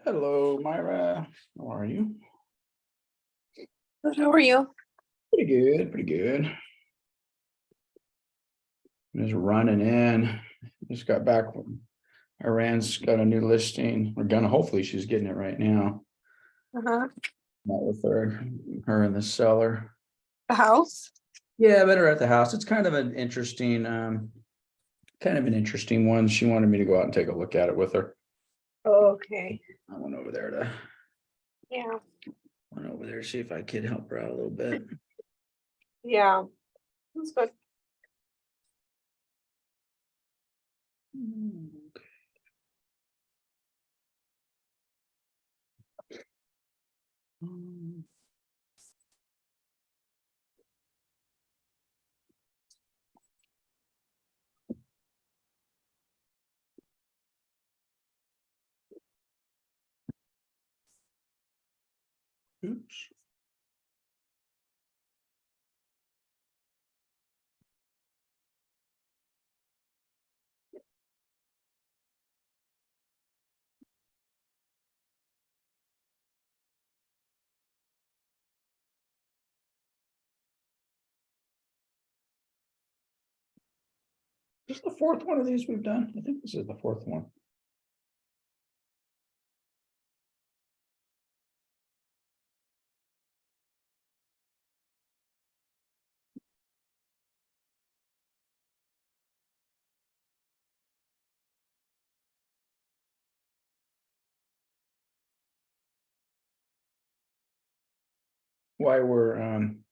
Hello, Myra. How are you? Good, how are you? Pretty good, pretty good. Just running in. Just got back from Iran's got a new listing. We're gonna, hopefully she's getting it right now. Uh-huh. Met with her and the seller. The house? Yeah, I met her at the house. It's kind of an interesting, one. She wanted me to go out and take a look at it with her. Okay. I went over there to Yeah. see if I could help her out a little bit. Yeah. That's good. Oops. This is the fourth one of these we've done. I think this is the fourth one. Why I'm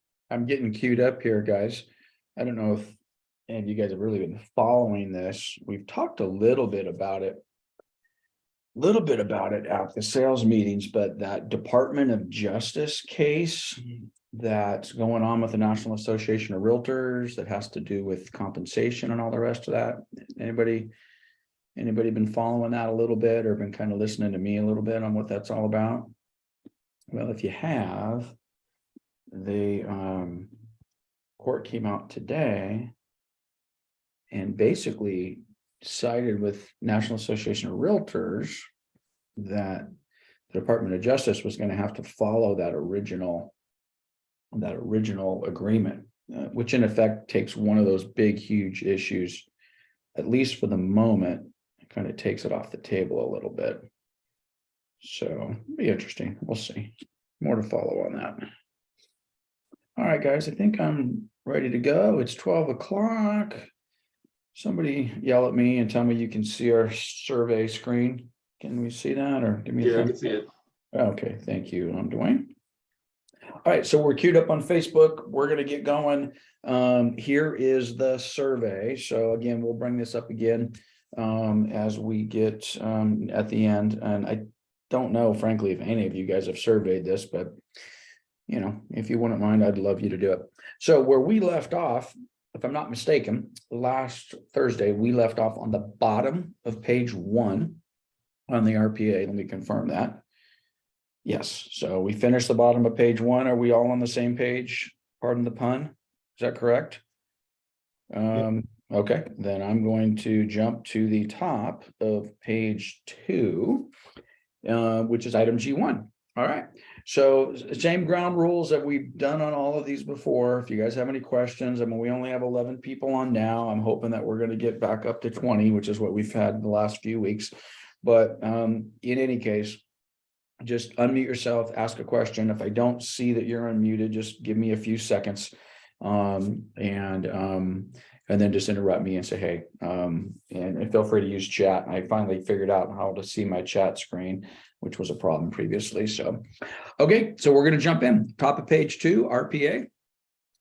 getting queued up here, guys. I don't know if any of you guys have really been following this. We've talked a little bit about it. At the sales meetings, but that Department of Justice case that's going on with the National Association of Realtors that has to do with compensation and all the rest of that. Anybody been following that a little bit or been kind of listening to me a little bit on what that's all about? Well, if you have, the court came out today and basically sided with National Association of Realtors that the Department of Justice was going to have to follow that original agreement, which in effect takes one of those big, huge issues, at least for the moment, it kind of takes it off the table a little bit. So it'll be interesting. We'll see. More to follow on that. All right, guys, I think I'm ready to go. It's 12 o'clock. Somebody yell at me and tell me you can see our survey screen. Can we see that or give me a Yeah, I can see it. Okay, thank you. I'm Dwayne. All right, so we're queued up on Facebook. We're going to get going. Here is the survey. So again, we'll bring this up again as we get at the end. And I don't know, frankly, if any of you guys have surveyed this, but you know, if you wouldn't mind, I'd love you to do it. So where we left off, if I'm not mistaken, last Thursday, we left off on the bottom of page 1 on the RPA. Let me confirm that. Yes, so we finished the bottom of page 1. Are we all on the same page? Pardon the pun. Is that correct? Okay, then I'm going to jump to the top of page 2, which is item G1. All right, so same ground rules that we've done on all of these before. If you guys have any questions, I mean, we only have 11 people on now. I'm hoping that we're going to get back up to 20, which is what we've had the last few weeks. But in any case, just unmute yourself, ask a question. If I don't see that you're unmuted, just give me a few seconds. And then just interrupt me and say, hey, and feel free to use chat. I finally figured out how to see my chat screen, which was a problem previously. So, okay, so we're going to jump in. Top of page 2, RPA.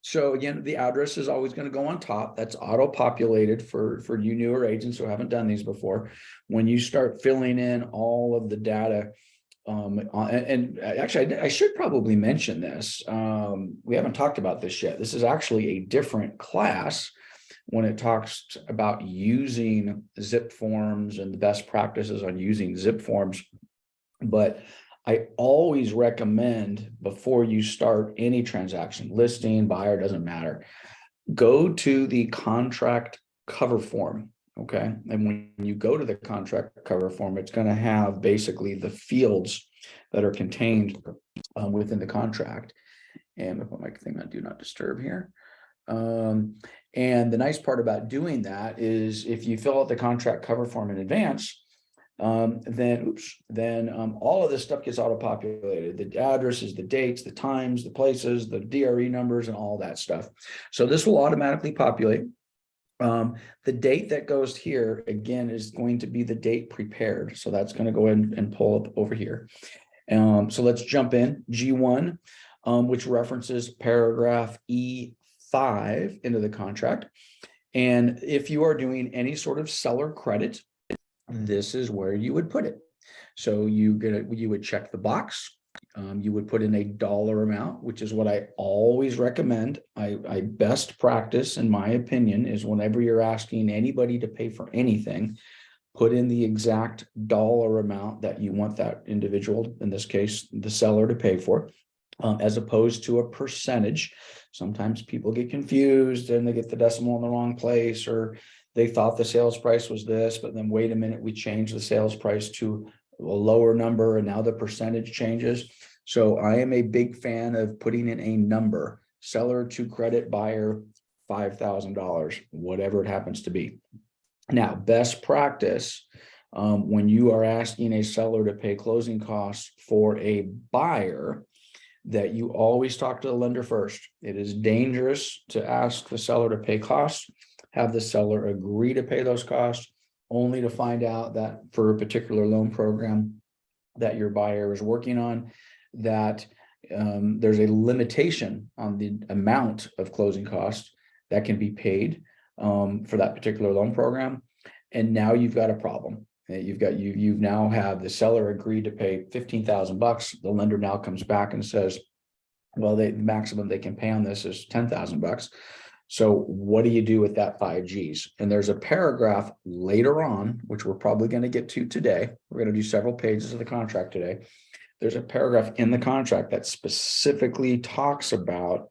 So again, the address is always going to go on top. That's auto-populated for you newer agents who haven't done these before. When you start filling in all of the data, and actually, I should probably mention this. We haven't talked about this yet. This is actually a different class when it talks about using zip forms and the best practices on using zip forms. But I always recommend before you start any transaction, listing, buyer, doesn't matter, go to the contract cover form. Okay, and when you go to the contract cover form, it's going to have basically the fields that are contained within the contract. And I put my thing on do not disturb here. And the nice part about doing that is if you fill out the contract cover form in advance, then all of this stuff gets auto-populated, the addresses, the dates, the times, the places, the DRE numbers, and all that stuff. So this will automatically populate. The date that goes here again is going to be the date prepared. So that's going to go ahead and pull up over here. So let's jump in G1, which references paragraph E5 into the contract. And if you are doing any sort of seller credit, this is where you would put it. So you would check the box. You would put in a dollar amount, which is what I always recommend. I best practice, in my opinion, is whenever you're asking anybody to pay for anything, put in the exact dollar amount that you want that individual, in this case, the seller, to pay for, as opposed to a percentage. Sometimes people get confused and they get the decimal in the wrong place, or they thought the sales price was this, but then wait a minute, we changed the sales price to a lower number and now the percentage changes. So I am a big fan of putting in a number, seller to credit buyer, $5,000, whatever it happens to be. Now, best practice, when you are asking a seller to pay closing costs for a buyer, that you always talk to the lender first. It is dangerous to ask the seller to pay costs, have the seller agree to pay those costs, only to find out that for a particular loan program that your buyer is working on, that there's a limitation on the amount of closing costs that can be paid for that particular loan program. And now you've got a problem. You've now have the seller agreed to pay $15,000. The lender now comes back and says, well, the maximum they can pay on this is $10,000. So what do you do with that 5 Gs? And there's a paragraph later on, which we're probably going to get to today. We're going to do several pages of the contract today. There's a paragraph in the contract that specifically talks about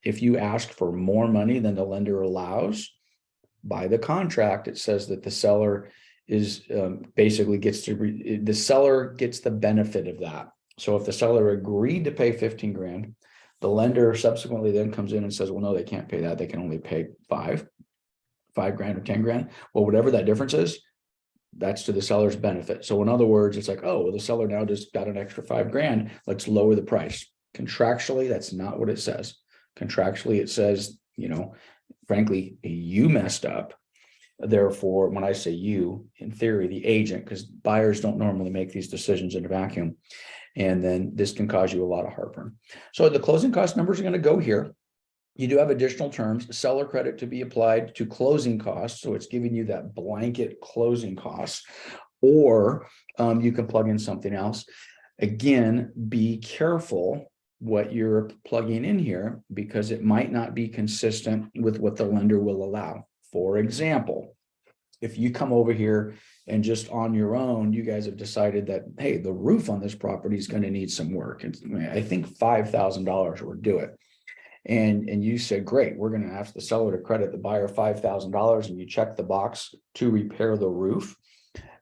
if you ask for more money than the lender allows, by the contract, it says that the seller is basically the seller gets the benefit of that. So if the seller agreed to pay 15 grand, the lender subsequently then comes in and says, well, no, they can't pay that. They can only pay five grand or 10 grand. Well, whatever that difference is, that's to the seller's benefit. So in other words, it's like, oh, well, the seller now just got an extra 5 grand. Let's lower the price. Contractually, that's not what it says. Contractually, it says, frankly, you messed up. Therefore, when I say you, in theory, the agent, because buyers don't normally make these decisions in a vacuum. And then this can cause you a lot of heartburn. So the closing cost numbers are going to go here. You do have additional terms, seller credit to be applied to closing costs. So it's giving you that blanket closing costs, or you can plug in something else. Again, be careful what you're plugging in here, because it might not be consistent with what the lender will allow. For example, if you come over here and just on your own, you guys have decided that, hey, the roof on this property is going to need some work. And I think $5,000 would do it. And you said, great, we're going to ask the seller to credit the buyer $5,000, and you check the box to repair the roof.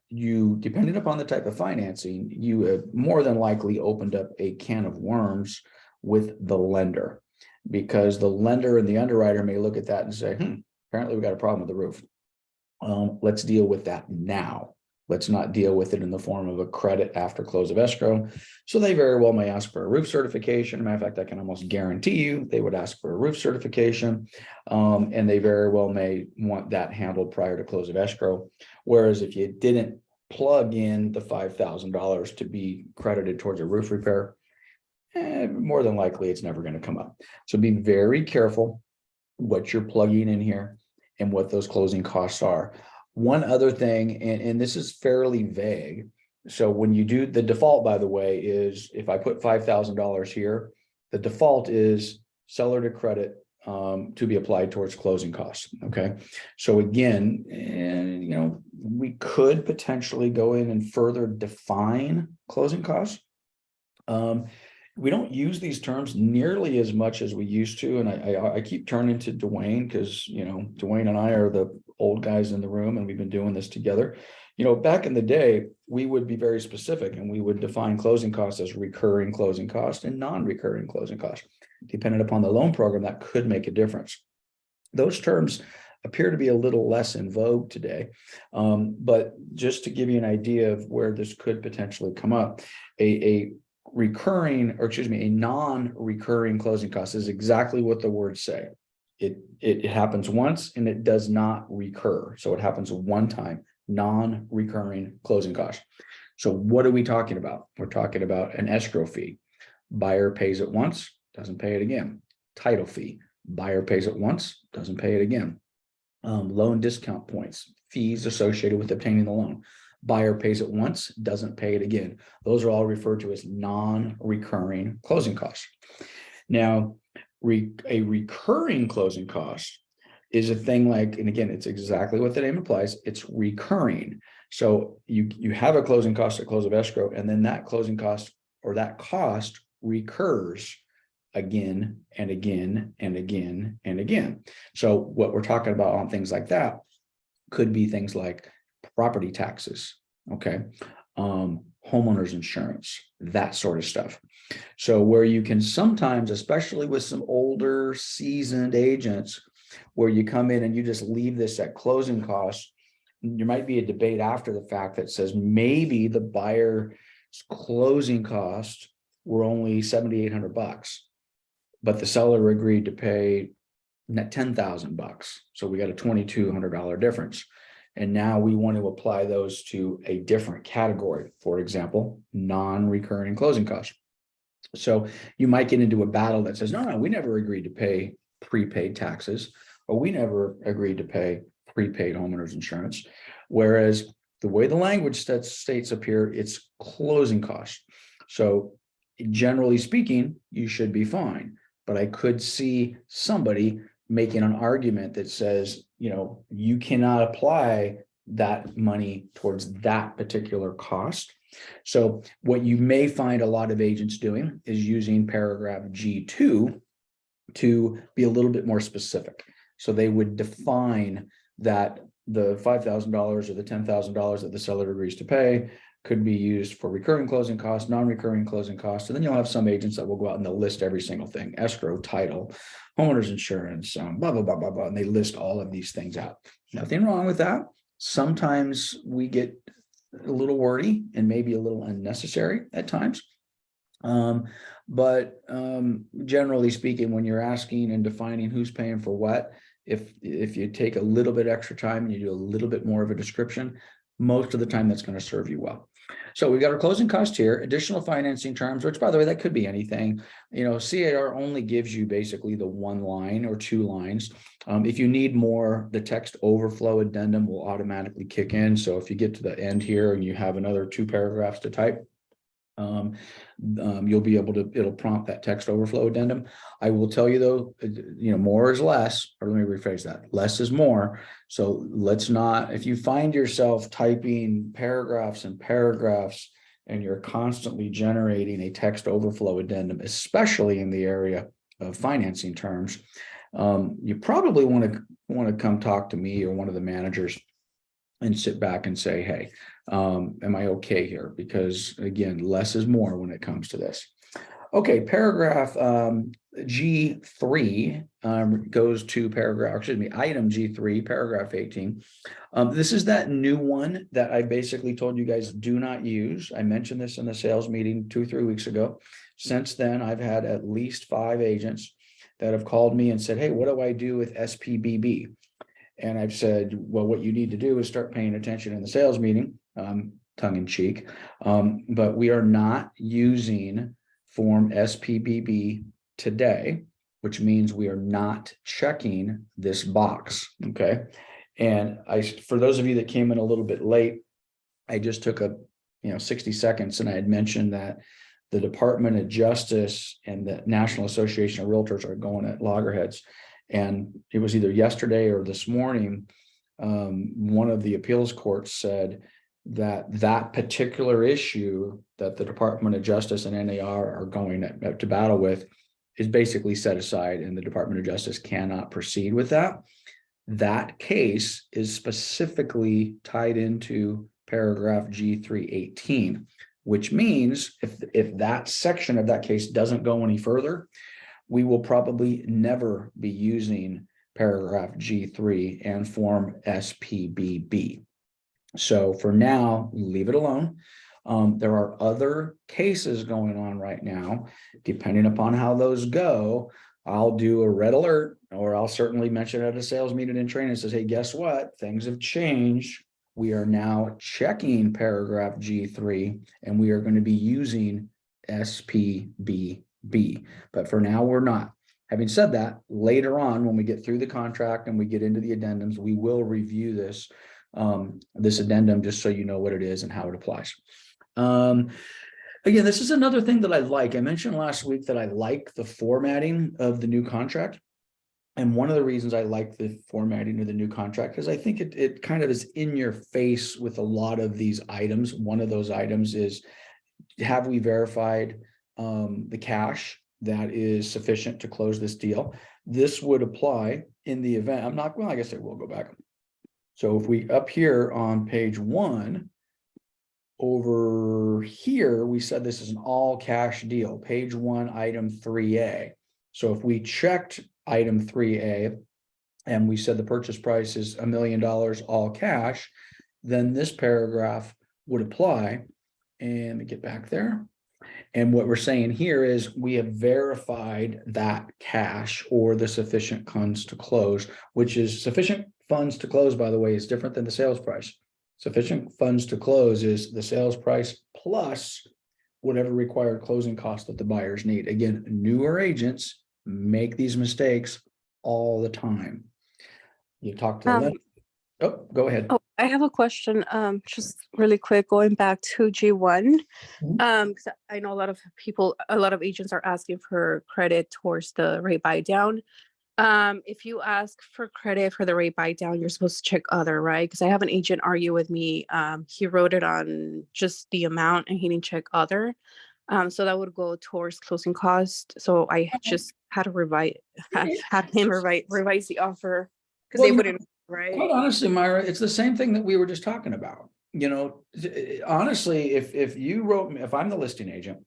You, depending upon the type of financing, you have more than likely opened up a can of worms with the lender, because the lender and the underwriter may look at that and say, apparently we got a problem with the roof. Let's deal with that now. Let's not deal with it in the form of a credit after close of escrow. So they very well may ask for a roof certification. Matter of fact, I can almost guarantee you they would ask for a roof certification. And they very well may want that handled prior to close of escrow. Whereas if you didn't plug in the $5,000 to be credited towards a roof repair, more than likely it's never going to come up. So be very careful what you're plugging in here and what those closing costs are. One other thing, and this is fairly vague. So when you do the default, by the way, is if I put $5,000 here, the default is seller to credit to be applied towards closing costs. Okay. So again, we could potentially go in and further define closing costs. We don't use these terms nearly as much as we used to. And I keep turning to Dwayne, because, Dwayne and I are the old guys in the room and we've been doing this together. Back in the day, we would be very specific and we would define closing costs as recurring closing costs and non-recurring closing costs. Depending upon the loan program, that could make a difference. Those terms appear to be a little less in vogue today. But just to give you an idea of where this could potentially come up, a non-recurring closing cost is exactly what the words say. It happens once and it does not recur. So it happens one time, non-recurring closing cost. So what are we talking about? We're talking about an escrow fee. Buyer pays it once, doesn't pay it again. Title fee. Buyer pays it once, doesn't pay it again. Loan discount points, fees associated with obtaining the loan. Buyer pays it once, doesn't pay it again. Those are all referred to as non-recurring closing costs. Now, a recurring closing cost is a thing like, and again, it's exactly what the name implies, it's recurring. So you have a closing cost at close of escrow, and then that closing cost or that cost recurs again and again and again and again. So what we're talking about on things like that could be things like property taxes, okay, homeowners insurance, that sort of stuff. So where you can sometimes, especially with some older seasoned agents, where you come in and you just leave this at closing costs, there might be a debate after the fact that says maybe the buyer's closing costs were only $7,800, but the seller agreed to pay $10,000. So we got a $2,200 difference. And now we want to apply those to a different category. For example, non-recurring closing costs. So you might get into a battle that says, no, we never agreed to pay prepaid taxes, or we never agreed to pay prepaid homeowners insurance. Whereas the way the language states up here, it's closing costs. So generally speaking, you should be fine. But I could see somebody making an argument that says, you cannot apply that money towards that particular cost. So what you may find a lot of agents doing is using paragraph G2 to be a little bit more specific. So they would define that the $5,000 or the $10,000 that the seller agrees to pay could be used for recurring closing costs, non-recurring closing costs. And then you'll have some agents that will go out and they'll list every single thing: escrow, title, homeowners insurance, blah, blah, blah, blah, blah. And they list all of these things out. Nothing wrong with that. Sometimes we get a little wordy and maybe a little unnecessary at times. But generally speaking, when you're asking and defining who's paying for what, if you take a little bit extra time and you do a little bit more of a description, most of the time that's going to serve you well. So we've got our closing cost here, additional financing terms, which, by the way, that could be anything. CAR only gives you basically the one line or two lines. If you need more, the text overflow addendum will automatically kick in. So if you get to the end here and you have another 2 paragraphs to type, you'll be able to, it'll prompt that text overflow addendum. I will tell you though, more is less, or let me rephrase that, less is more. So let's not, if you find yourself typing paragraphs and paragraphs and you're constantly generating a text overflow addendum, especially in the area of financing terms, you probably want to come talk to me or one of the managers and sit back and say, hey, am I okay here? Because again, less is more when it comes to this. Okay, paragraph G3 goes to item G3, paragraph 18. This is that new one that I basically told you guys do not use. I mentioned this in the sales meeting 2-3 weeks ago. Since then, I've had at least 5 agents that have called me and said, hey, what do I do with SPBB? And I've said, well, what you need to do is start paying attention in the sales meeting, tongue in cheek. But we are not using form SPBB today, which means we are not checking this box. Okay. And for those of you that came in a little bit late, I just took 60 seconds and I had mentioned that the Department of Justice and the National Association of Realtors are going at loggerheads. And it was either yesterday or this morning, one of the appeals courts said that particular issue that the Department of Justice and NAR are going to battle with is basically set aside, and the Department of Justice cannot proceed with that. that case is specifically tied into paragraph G318, which means if that section of that case doesn't go any further, we will probably never be using paragraph G3 and form SPBB. So for now, leave it alone. There are other cases going on right now. Depending upon how those go, I'll do a red alert, or I'll certainly mention at a sales meeting and training, says, hey, guess what? Things have changed. We are now checking paragraph G3 and we are going to be using SPBB. But for now, we're not. Having said that, later on, when we get through the contract and we get into the addendums, we will review this addendum just so you know what it is and how it applies. Again, this is another thing that I like. I mentioned last week that I like the formatting of the new contract. And one of the reasons I like the formatting of the new contract is I think it kind of is in your face with a lot of these items. One of those items is, have we verified the cash that is sufficient to close this deal? This would apply in the event, I'm not, well, I guess I will go back. So if we up here on page 1, over here, we said this is an all cash deal, page 1, item 3A. So if we checked item 3A and we said the purchase price is $1 million all cash, then this paragraph would apply. And let me get back there. And what we're saying here is we have verified that cash or the sufficient funds to close, which is sufficient funds to close, by the way, is different than the sales price. Sufficient funds to close is the sales price plus whatever required closing costs that the buyers need. Again, newer agents make these mistakes all the time. You talk to them. Oh, go ahead. Oh, I have a question, just really quick, going back to G1. Because I know a lot of agents are asking for credit towards the rate buy down. If you ask for credit for the rate buy down, you're supposed to check other, right? Because I have an agent argue with me. He wrote it on just the amount and he didn't check other. So that would go towards closing cost. So I just had to had him revise the offer because they wouldn't, right? Quite honestly, Myra, it's the same thing that we were just talking about. You know, honestly, if I'm the listing agent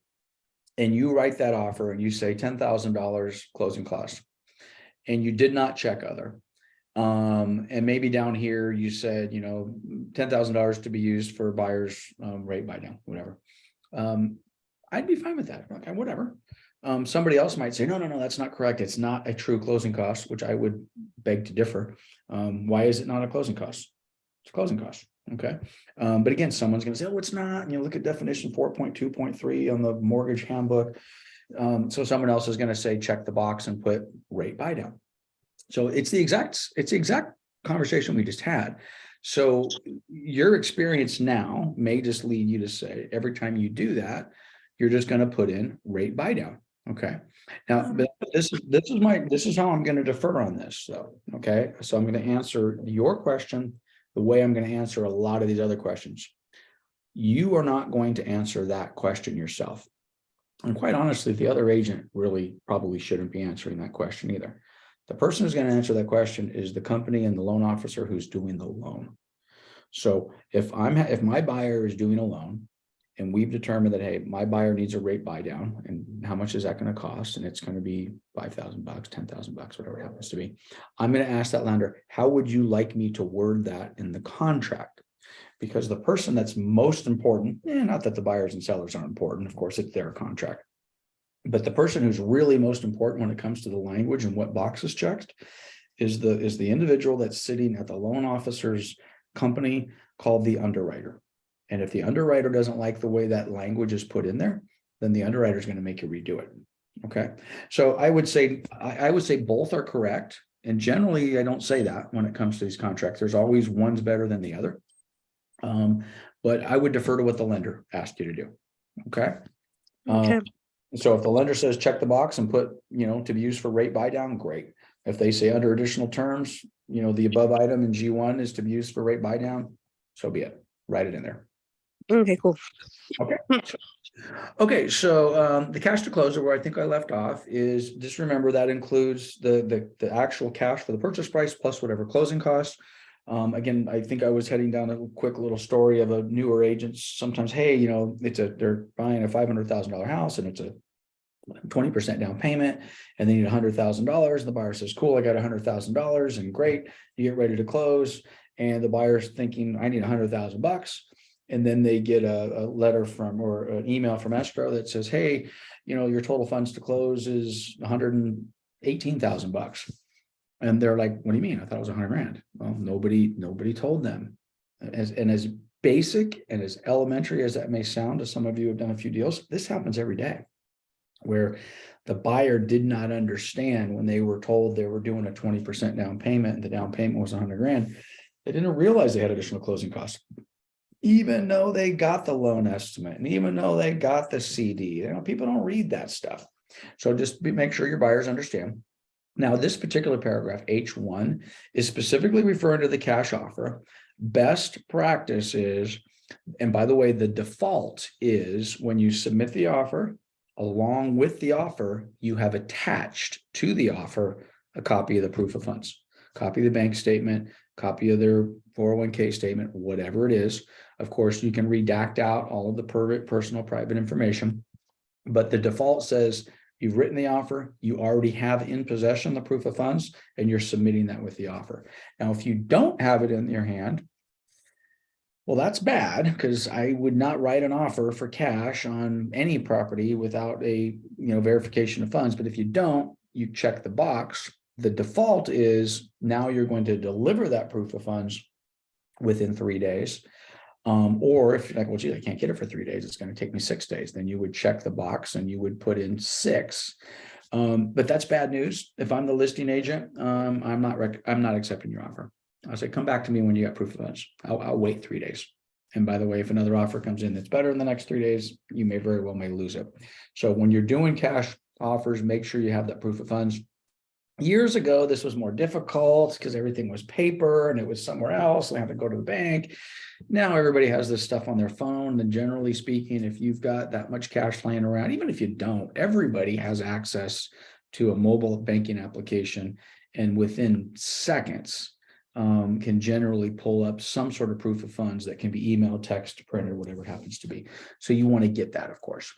and you write that offer and you say $10,000 closing costs and you did not check other, and maybe down here you said, you know, $10,000 to be used for buyer's rate buy down, whatever. I'd be fine with that. Okay, whatever. Somebody else might say, no, that's not correct. It's not a true closing cost, which I would beg to differ. Why is it not a closing cost? It's a closing cost. Okay. But again, someone's going to say, oh, it's not. And you look at definition 4.2.3 on the mortgage handbook. So someone else is going to say, check the box and put rate buy down. So it's the exact conversation we just had. So your experience now may just lead you to say, every time you do that, you're just going to put in rate buy down. Okay. Now, but this is how I'm going to defer on this. So, okay. So I'm going to answer your question the way I'm going to answer a lot of these other questions. You are not going to answer that question yourself. And quite honestly, the other agent really probably shouldn't be answering that question either. The person who's going to answer that question is the company and the loan officer who's doing the loan. So if my buyer is doing a loan and we've determined that, hey, my buyer needs a rate buy down, and how much is that going to cost? And it's going to be $5,000, $10,000, whatever it happens to be. I'm going to ask that lender, how would you like me to word that in the contract? Because the person that's most important, not that the buyers and sellers aren't important, of course, it's their contract. But the person who's really most important when it comes to the language and what box is checked is the individual that's sitting at the loan officer's company called the underwriter. And if the underwriter doesn't like the way that language is put in there, then the underwriter is going to make you redo it. Okay. So I would say both are correct. And generally, I don't say that when it comes to these contracts. There's always one's better than the other. But I would defer to what the lender asked you to do. Okay. Okay. So if the lender says check the box and put, to be used for rate buy down, great. If they say under additional terms, the above item in G1 is to be used for rate buy down, so be it. Write it in there. Okay, cool. Okay. Okay, so the cash to close, where I think I left off, is just remember that includes the actual cash for the purchase price plus whatever closing costs. Again, I think I was heading down a quick little story of a newer agent. Sometimes, hey, you know, they're buying a $500,000 house and it's a 20% down payment, and they need $100,000. The buyer says, cool, I got $100,000, and great, you get ready to close, and the buyer's thinking, I need $100,000. And then they get a letter from, or an email from escrow that says, hey, you know, your total funds to close is $118,000. And they're like, what do you mean? I thought it was $100,000. Well, nobody told them. As basic and as elementary as that may sound to some of you who have done a few deals, this happens every day, where the buyer did not understand when they were told they were doing a 20% down payment and the down payment was $100,000. They didn't realize they had additional closing costs, even though they got the loan estimate and even though they got the CD. You know, people don't read that stuff. So just make sure your buyers understand. Now, this particular paragraph, H1, is specifically referring to the cash offer. Best practice is, and by the way, the default is when you submit the offer, along with the offer, you have attached to the offer a copy of the proof of funds, copy of the bank statement, copy of their 401k statement, whatever it is. Of course, you can redact out all of the personal private information, but the default says you've written the offer, you already have in possession the proof of funds, and you're submitting that with the offer. Now, if you don't have it in your hand, well, that's bad, because I would not write an offer for cash on any property without a verification of funds. But if you don't, you check the box. The default is now you're going to deliver that proof of funds within 3 days. Or if you're like, well, gee, I can't get it for 3 days, it's going to take me 6 days, then you would check the box and you would put in 6. But that's bad news. If I'm the listing agent, I'm not accepting your offer. I'll say, come back to me when you got proof of funds. I'll wait 3 days. And by the way, if another offer comes in that's better in the next 3 days, you may very well lose it. So when you're doing cash offers, make sure you have that proof of funds. Years ago, this was more difficult because everything was paper and it was somewhere else. They had to go to the bank. Now everybody has this stuff on their phone. And generally speaking, if you've got that much cash laying around, even if you don't, everybody has access to a mobile banking application, and within seconds can generally pull up some sort of proof of funds that can be emailed, text, printed, whatever it happens to be. So you want to get that, of course.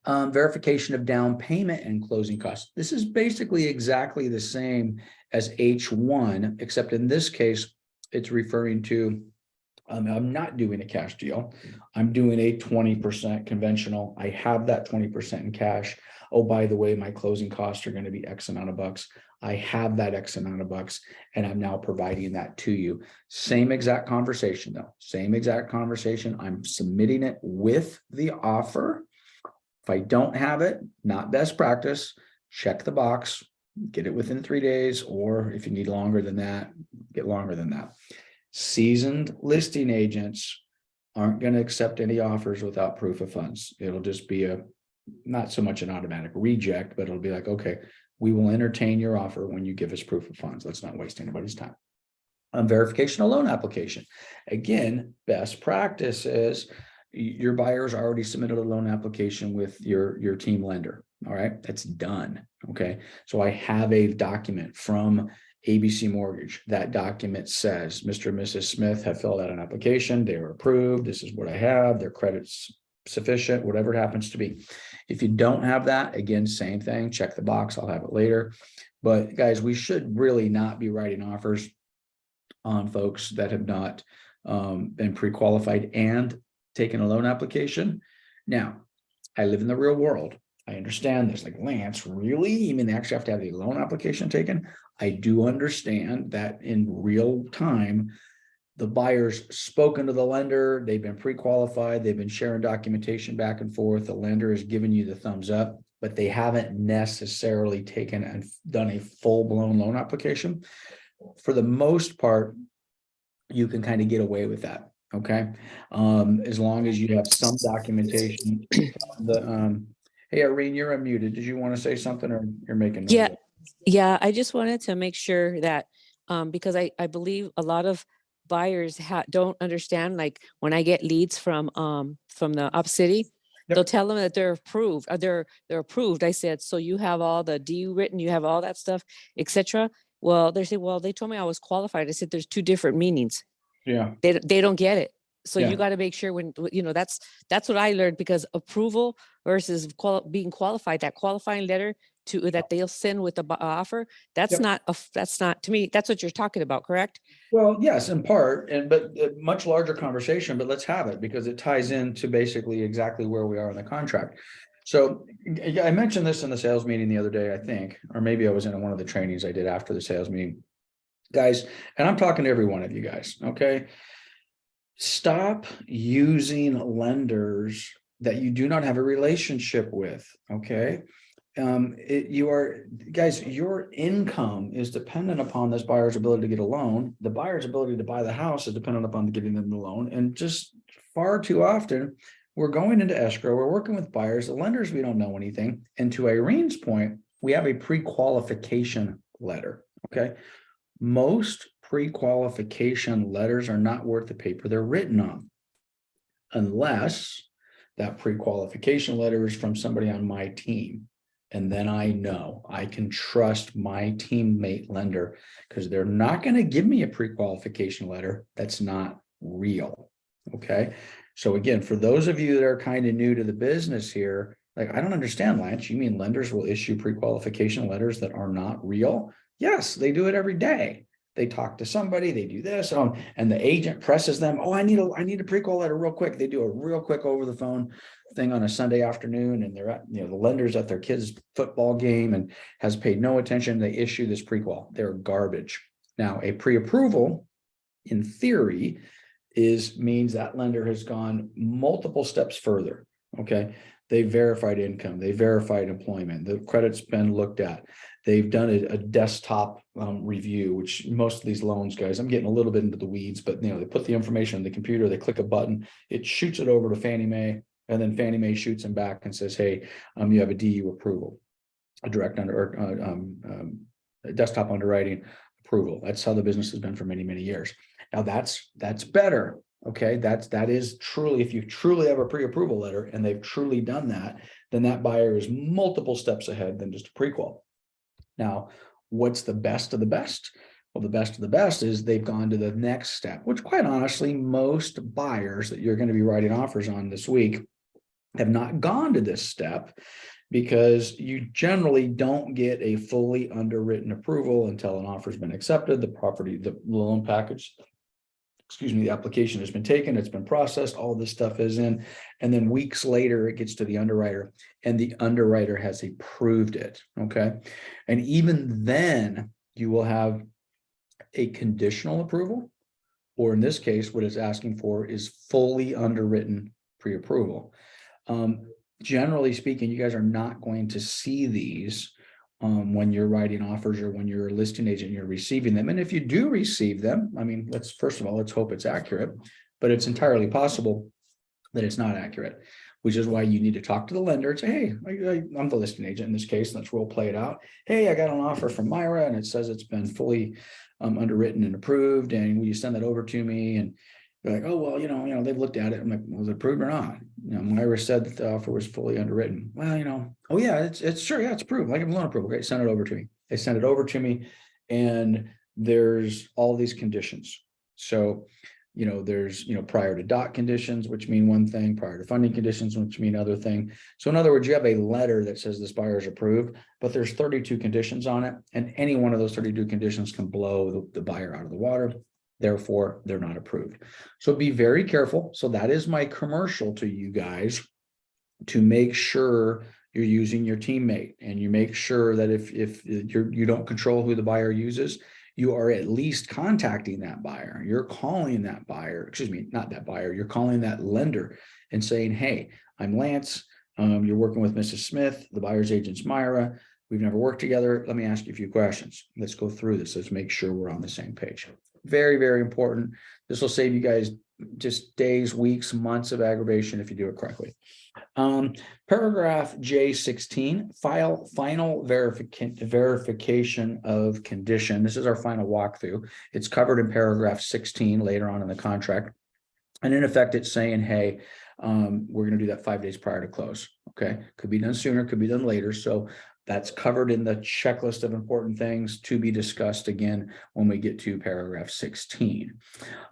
Verification of down payment and closing costs. This is basically exactly the same as H1, except in this case, it's referring to, I'm not doing a cash deal. I'm doing a 20% conventional. I have that 20% in cash. Oh, by the way, my closing costs are going to be X amount of bucks. I have that X amount of bucks, and I'm now providing that to you. Same exact conversation though. Same exact conversation. I'm submitting it with the offer. If I don't have it, not best practice, check the box, get it within 3 days, or if you need longer than that, get longer than that. Seasoned listing agents aren't going to accept any offers without proof of funds. It'll just be not so much an automatic reject, but it'll be like, okay, we will entertain your offer when you give us proof of funds. Let's not waste anybody's time. Verification of loan application. Again, best practice is your buyer's already submitted a loan application with your team lender. All right, that's done. Okay, so I have a document from ABC Mortgage. That document says Mr. and Mrs. Smith have filled out an application. They were approved. This is what I have. Their credit's sufficient, whatever it happens to be. If you don't have that, again, same thing, check the box. I'll have it later. But guys, we should really not be writing offers on folks that have not been pre-qualified and taken a loan application. Now, I live in the real world. I understand this. Like, Lance, really? You mean they actually have to have a loan application taken? I do understand that in real time, the buyer's spoken to the lender, they've been pre-qualified, they've been sharing documentation back and forth, the lender has given you the thumbs up, but they haven't necessarily taken and done a full-blown loan application. For the most part, you can kind of get away with that, okay? As long as you have some documentation. Hey, Irene, you're unmuted. Did you want to say something, or you're making noise? Yeah, I just wanted to make sure that, because I believe a lot of buyers don't understand, like when I get leads from the up city, Yep. they'll tell them that they're approved, they're approved. I said, so you have all the D written, you have all that stuff, etc. Well, they say, well, they told me I was qualified. I said, there's two different meanings. Yeah, They don't get it. So Yeah. you got to make sure when, that's what I learned, because approval versus being qualified, that qualifying letter that they'll send with the offer, that's Yep. not to me, that's what you're talking about, correct? well, yes, in part, but a much larger conversation, but let's have it because it ties into basically exactly where we are in the contract. So I mentioned this in the sales meeting the other day, I think, or maybe I was in one of the trainings I did after the sales meeting. Guys, and I'm talking to every one of you guys, okay? Stop using lenders that you do not have a relationship with, okay? Guys, your income is dependent upon this buyer's ability to get a loan. The buyer's ability to buy the house is dependent upon getting them the loan. And just far too often, we're going into escrow, we're working with buyers, the lenders, we don't know anything. And to Irene's point, we have a pre-qualification letter, okay? Most pre-qualification letters are not worth the paper they're written on, unless that pre-qualification letter is from somebody on my team. And then I know I can trust my teammate lender because they're not going to give me a pre-qualification letter that's not real. Okay. So again, for those of you that are kind of new to the business here, like, I don't understand, Lance. You mean lenders will issue pre-qualification letters that are not real? Yes, they do it every day. They talk to somebody, they do this, and the agent presses them. Oh, I need a pre-qual letter real quick. They do a real quick over the phone thing on a Sunday afternoon, and they're at, the lender's at their kid's football game and has paid no attention. They issue this pre-qual. They're garbage. Now, a pre-approval, in theory, means that lender has gone multiple steps further. Okay. They verified income, they verified employment, the credit's been looked at. They've done a desktop review, which most of these loans, guys, I'm getting a little bit into the weeds, but they put the information on the computer, they click a button, it shoots it over to Fannie Mae, and then Fannie Mae shoots them back and says, hey, you have a DU approval, a direct a desktop underwriting approval. That's how the business has been for many, many years. Now that's better. Okay, that is truly, if you truly have a pre-approval letter and they've truly done that, then that buyer is multiple steps ahead than just a pre-qual. Now, what's the best of the best? Well, the best of the best is they've gone to the next step, which quite honestly, most buyers that you're going to be writing offers on this week have not gone to this step, because you generally don't get a fully underwritten approval until an offer has been accepted, the loan package, the application has been taken, it's been processed, all this stuff is in, and then weeks later it gets to the underwriter and the underwriter has approved it. Okay. And even then you will have a conditional approval, or in this case, what it's asking for is fully underwritten pre-approval. Generally speaking, you guys are not going to see these when you're writing offers or when you're a listing agent, you're receiving them. And if you do receive them, I mean, let's hope it's accurate, but it's entirely possible that it's not accurate, which is why you need to talk to the lender and say, hey, I'm the listing agent in this case. Let's role play it out. Hey, I got an offer from Myra and it says it's been fully underwritten and approved. And will you send that over to me? And they're like, oh, well, they've looked at it. I'm like, was it approved or not? Myra said that the offer was fully underwritten. Well, oh yeah, it's sure. Yeah, it's approved. Like a loan approval. Great. Send it over to me. They send it over to me. And there's all these conditions. So, there's, prior to dot conditions, which mean one thing, prior to funding conditions, which mean other thing. So in other words, you have a letter that says this buyer is approved, but there's 32 conditions on it. And any one of those 32 conditions can blow the buyer out of the water. Therefore, they're not approved. So be very careful. So that is my commercial to you guys, to make sure you're using your teammate, and you make sure that if you don't control who the buyer uses, you are at least contacting that buyer. You're calling that buyer, not that buyer, you're calling that lender and saying, hey, I'm Lance. You're working with Mrs. Smith, the buyer's agent's Myra. We've never worked together. Let me ask you a few questions. Let's go through this. Let's make sure we're on the same page. Very, very important. This will save you guys just days, weeks, months of aggravation if you do it correctly. Paragraph J16, final verification of condition. This is our final walkthrough. It's covered in paragraph 16 later on in the contract. And in effect, it's saying, hey, we're gonna do that 5 days prior to close. Okay, could be done sooner, could be done later. So that's covered in the checklist of important things to be discussed again when we get to paragraph 16.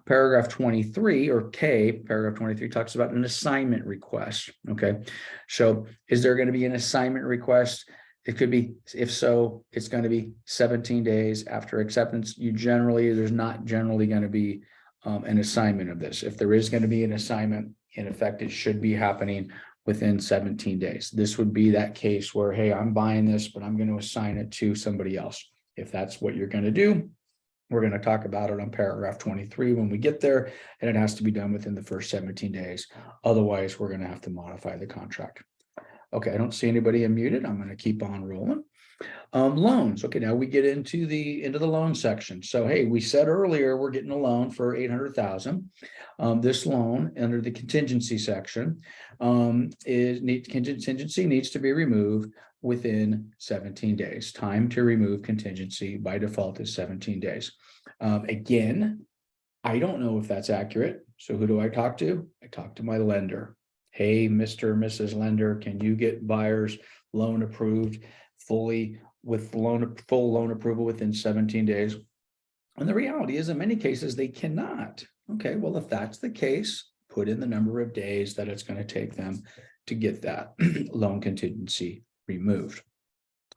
Paragraph 23 or K, paragraph 23 talks about an assignment request. Okay, so is there going to be an assignment request? It could be, if so, it's going to be 17 days after acceptance. There's not generally going to be an assignment of this. If there is going to be an assignment, in effect, it should be happening within 17 days. This would be that case where, hey, I'm buying this, but I'm going to assign it to somebody else. If that's what you're going to do, we're going to talk about it on paragraph 23 when we get there, and it has to be done within the first 17 days. Otherwise, we're going to have to modify the contract. Okay, I don't see anybody unmuted. I'm going to keep on rolling. Loans. Okay, now we get into the loan section. So, hey, we said earlier we're getting a loan for 800,000. This loan under the contingency section contingency needs to be removed within 17 days. Time to remove contingency by default is 17 days. Again, I don't know if that's accurate. So who do I talk to? I talk to my lender. Hey, Mr. or Mrs. Lender, can you get buyer's loan approved fully with full loan approval within 17 days? And the reality is in many cases they cannot. Okay, well, if that's the case, put in the number of days that it's going to take them to get that loan contingency removed.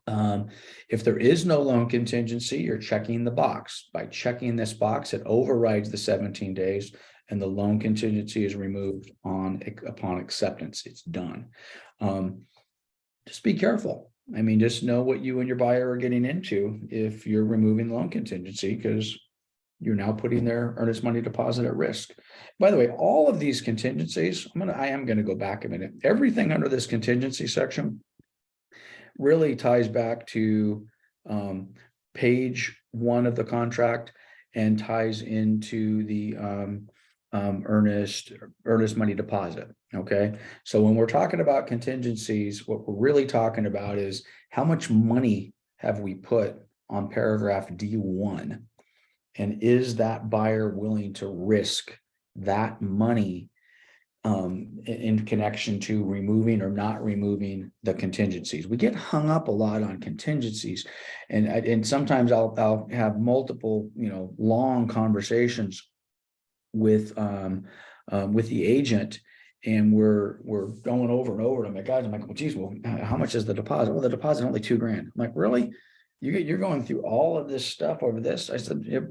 If there is no loan contingency, you're checking the box. By checking this box, it overrides the 17 days and the loan contingency is removed upon acceptance. It's done. Just be careful. I mean, just know what you and your buyer are getting into if you're removing loan contingency, because you're now putting their earnest money deposit at risk. By the way, all of these contingencies, I am going to go back a minute. Everything under this contingency section really ties back to page 1 of the contract and ties into the earnest money deposit. Okay, so when we're talking about contingencies, what we're really talking about is how much money have we put on paragraph D1, and is that buyer willing to risk that money in connection to removing or not removing the contingencies. We get hung up a lot on contingencies, and sometimes I'll have multiple, long conversations with the agent, and we're going over and over to my guys. I'm like, well, geez, well, how much is the deposit? Well, the deposit only $2,000. I'm like, really? You're going through all of this stuff over this? I said, the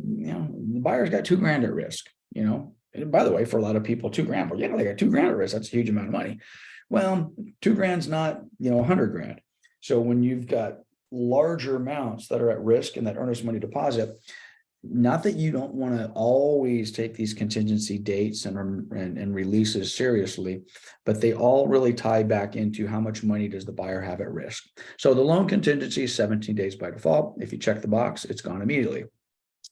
buyer's got $2,000 at risk, And by the way, for a lot of people, $2,000, well, they got $2,000 at risk. That's a huge amount of money. Well, $2,000's not, $100,000. So when you've got larger amounts that are at risk in that earnest money deposit, not that you don't want to always take these contingency dates and releases seriously, but they all really tie back into how much money does the buyer have at risk. So the loan contingency is 17 days by default. If you check the box, it's gone immediately.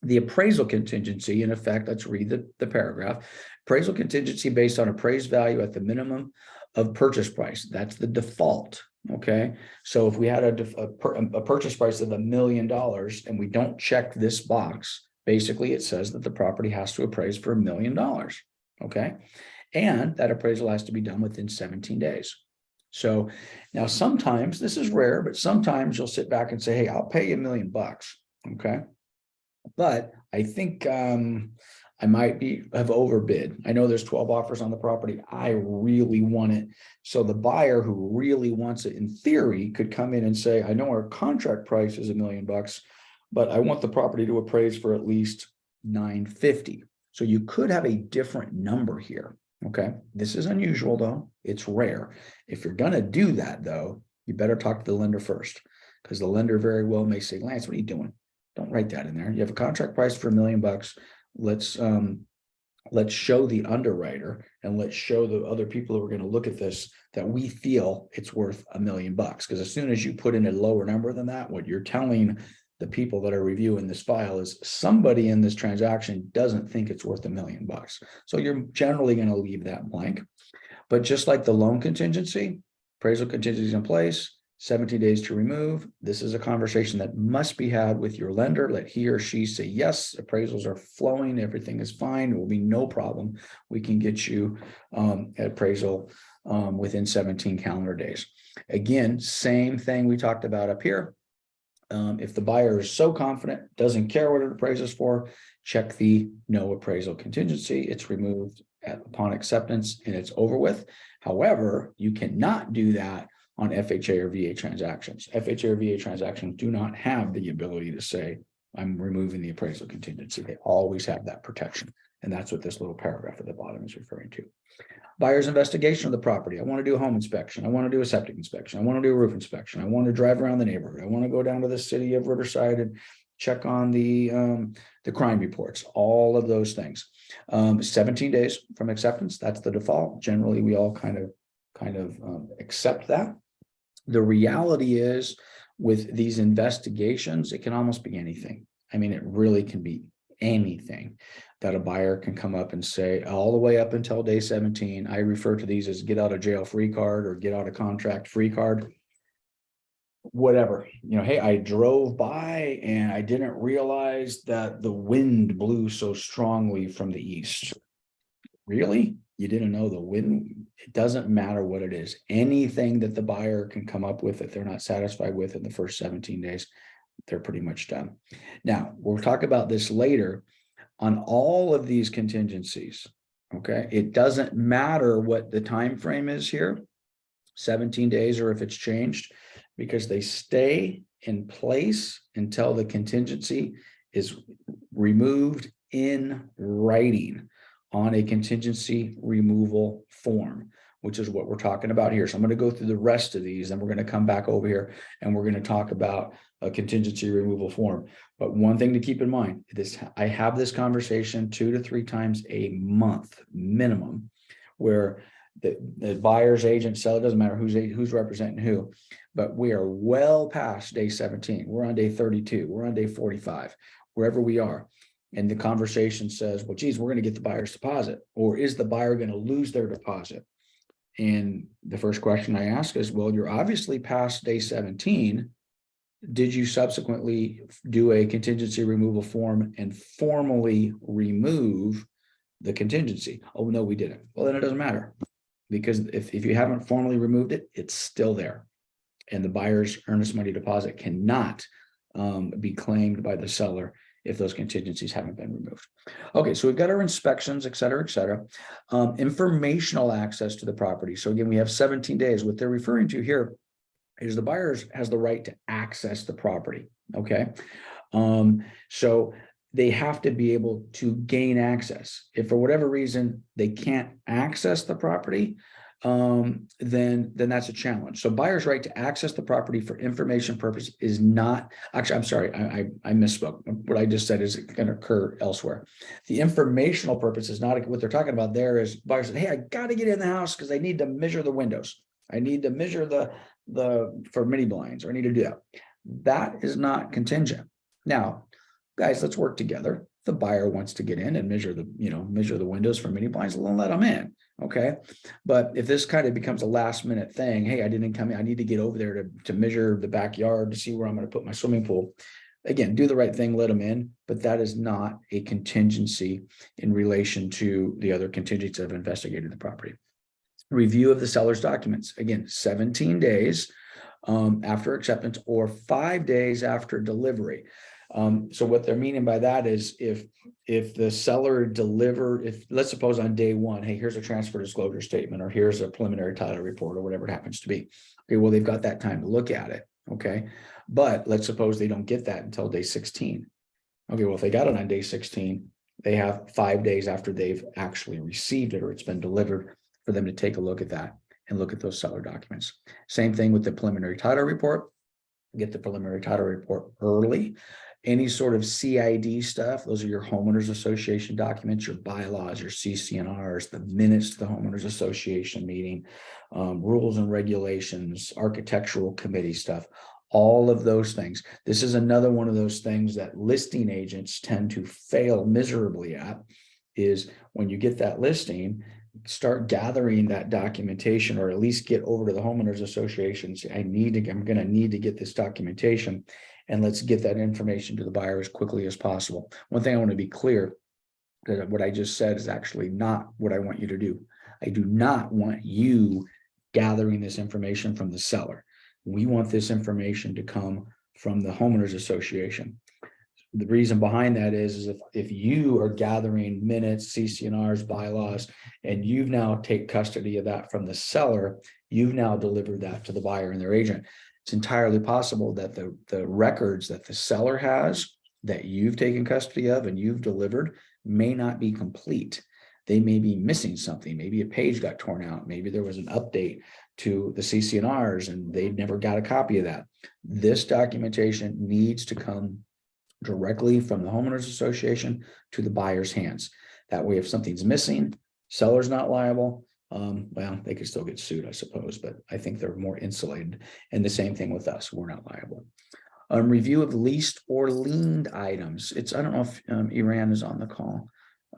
The appraisal contingency, in effect, let's read the paragraph. Appraisal contingency based on appraised value at the minimum of purchase price. That's the default. Okay, so if we had a purchase price of $1 million and we don't check this box, basically it says that the property has to appraise for $1 million. Okay, and that appraisal has to be done within 17 days. So now sometimes, this is rare, but sometimes you'll sit back and say, hey, I'll pay you $1 million. Okay, but I think I might have overbid. I know there's 12 offers on the property. I really want it. So the buyer who really wants it, in theory, could come in and say, I know our contract price is $1 million, but I want the property to appraise for at least $950,000. So you could have a different number here. Okay, this is unusual though. It's rare. If you're going to do that though, you better talk to the lender first, because the lender very well may say, Lance, what are you doing? Don't write that in there. You have a contract price for $1 million. Let's show the underwriter and let's show the other people who are going to look at this that we feel it's worth $1 million. Because as soon as you put in a lower number than that, what you're telling the people that are reviewing this file is somebody in this transaction doesn't think it's worth $1 million. So you're generally going to leave that blank. But just like the loan contingency, appraisal contingency is in place, 17 days to remove. This is a conversation that must be had with your lender. Let he or she say, yes, appraisals are flowing, everything is fine, there will be no problem. We can get you appraisal within 17 calendar days. Again, same thing we talked about up here. If the buyer is so confident, doesn't care what it appraises for, check the no appraisal contingency. It's removed upon acceptance and it's over with. However, you cannot do that on FHA or VA transactions. FHA or VA transactions do not have the ability to say, I'm removing the appraisal contingency. They always have that protection. And that's what this little paragraph at the bottom is referring to. Buyer's investigation of the property. I want to do a home inspection. I want to do a septic inspection. I want to do a roof inspection. I want to drive around the neighborhood. I want to go down to the city of Riverside and check on the crime reports, all of those things. 17 days from acceptance, that's the default. Generally, we all kind of accept that. The reality is with these investigations, it can almost be anything. I mean, it really can be anything that a buyer can come up and say all the way up until day 17. I refer to these as get out of jail free card or get out of contract free card. Whatever, hey, I drove by and I didn't realize that the wind blew so strongly from the east. Really? You didn't know the wind? It doesn't matter what it is. Anything that the buyer can come up with that they're not satisfied with in the first 17 days, they're pretty much done. Now, we'll talk about this later on all of these contingencies. Okay, it doesn't matter what the time frame is here, 17 days or if it's changed, because they stay in place until the contingency is removed in writing on a contingency removal form, which is what we're talking about here. So I'm going to go through the rest of these, and we're going to come back over here and we're going to talk about a contingency removal form. But one thing to keep in mind, I have this conversation 2 to 3 times a month minimum, where the buyer's agent, seller, doesn't matter who's representing who, but we are well past day 17. We're on day 32. We're on day 45, wherever we are. And the conversation says, well, geez, we're going to get the buyer's deposit, or is the buyer going to lose their deposit? And the first question I ask is, well, you're obviously past day 17. Did you subsequently do a contingency removal form and formally remove the contingency? Oh, no, we didn't. Well, then it doesn't matter, because if you haven't formally removed it, it's still there. And the buyer's earnest money deposit cannot be claimed by the seller if those contingencies haven't been removed. Okay, so we've got our inspections, et cetera, et cetera. Informational access to the property. So again, we have 17 days. What they're referring to here is the buyer has the right to access the property, okay? So they have to be able to gain access. If for whatever reason they can't access the property, then that's a challenge. So buyer's right to access the property for information purpose is not, actually, I'm sorry, I misspoke. What I just said is going to occur elsewhere. The informational purpose is not what they're talking about there. Is buyers said, hey, I got to get in the house because I need to measure the windows. I need to measure the for mini blinds, or I need to do that. That is not contingent. Now, guys, let's work together. The buyer wants to get in and measure the windows for mini blinds, we'll let them in. Okay. But if this kind of becomes a last minute thing, hey, I didn't come in, I need to get over there to measure the backyard to see where I'm going to put my swimming pool. Again, do the right thing, let them in, but that is not a contingency in relation to the other contingencies that have investigated the property. Review of the seller's documents. Again, 17 days after acceptance or 5 days after delivery. So what they're meaning by that is if the seller delivered, let's suppose on day 1, hey, here's a transfer disclosure statement, or here's a preliminary title report, or whatever it happens to be. Okay, well, they've got that time to look at it. Okay. But let's suppose they don't get that until day 16. Okay. Well, if they got it on day 16, they have 5 days after they've actually received it or it's been delivered for them to take a look at that and look at those seller documents. Same thing with the preliminary title report. Get the preliminary title report early. Any sort of CID stuff, those are your homeowners association documents, your bylaws, your CC&Rs, the minutes to the homeowners association meeting, rules and regulations, architectural committee stuff, all of those things. This is another one of those things that listing agents tend to fail miserably at, is when you get that listing, start gathering that documentation, or at least get over to the homeowners association, say, I'm gonna need to get this documentation. And let's get that information to the buyer as quickly as possible. One thing I want to be clear, that what I just said is actually not what I want you to do. I do not want you gathering this information from the seller. We want this information to come from the homeowners association. The reason behind that is if you are gathering minutes, CC&Rs, bylaws, and you've now take custody of that from the seller, you've now delivered that to the buyer and their agent. It's entirely possible that the records that the seller has that you've taken custody of and you've delivered may not be complete. They may be missing something. Maybe a page got torn out. Maybe there was an update to the CC&Rs and they never got a copy of that. This documentation needs to come directly from the homeowners association to the buyer's hands. That way, if something's missing, seller's not liable. Well, they could still get sued, I suppose, but I think they're more insulated. And the same thing with us, we're not liable. Review of leased or liened items. I don't know if Iran is on the call.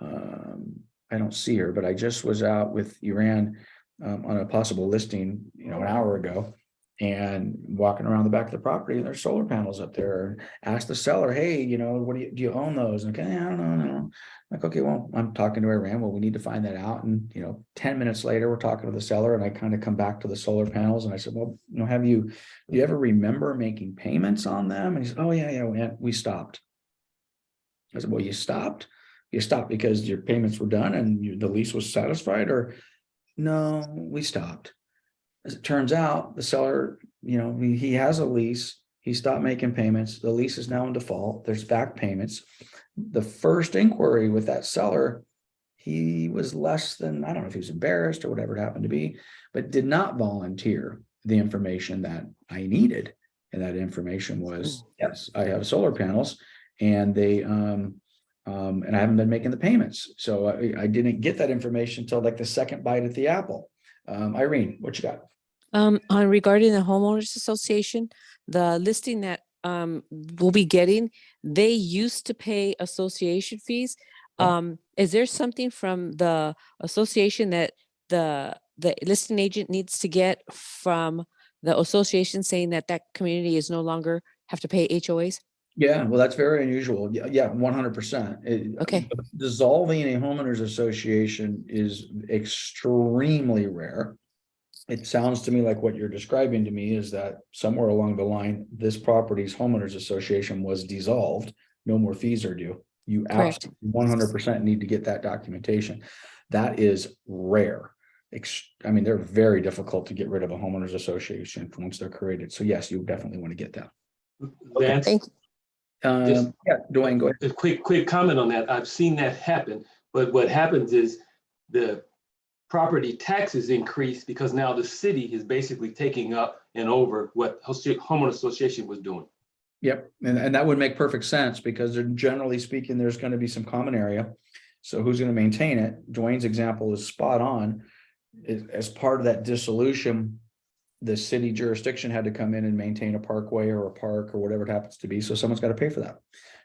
I don't see her, but I just was out with Iran on a possible listing, an hour ago, and walking around the back of the property, and there's solar panels up there. Ask the seller, hey, what do you own those? And okay, I don't know. Like, okay, well, I'm talking to Iran. Well, we need to find that out. And 10 minutes later, we're talking to the seller, and I kind of come back to the solar panels, and I said, well, do you ever remember making payments on them? And he said, oh yeah, we stopped. I said, well, you stopped? You stopped because your payments were done and the lease was satisfied, or no, we stopped. As it turns out, the seller, he has a lease. He stopped making payments. The lease is now in default. There's back payments. The first inquiry with that seller, he was less than, I don't know if he was embarrassed or whatever it happened to be, but did not volunteer the information that I needed. And that information was, yes, I have solar panels, and they, and I haven't been making the payments. So I didn't get that information until like the second bite at the apple. Irene, what you got? Regarding the homeowners association, the listing that we'll be getting, they used to pay association fees. Is there something from the association that the listing agent needs to get from the association saying that community is no longer have to pay HOAs? Yeah, well, that's very unusual. Yeah, 100%. Okay. Dissolving a homeowners association is extremely rare. It sounds to me like what you're describing to me is that somewhere along the line, this property's homeowners association was dissolved. No more fees are due. You absolutely 100% need to get that documentation. That is rare. They're very difficult to get rid of a homeowners association once they're created. So yes, you definitely want to get that. Lance, Thank you. Yeah, Dwayne, go ahead. a quick comment on that. I've seen that happen, but what happens is the property taxes increase because now the city is basically taking up and over what homeowner association was doing. Yep, and that would make perfect sense because generally speaking, there's going to be some common area. So who's going to maintain it? Dwayne's example is spot on. As part of that dissolution, the city jurisdiction had to come in and maintain a parkway or a park or whatever it happens to be. So someone's got to pay for that.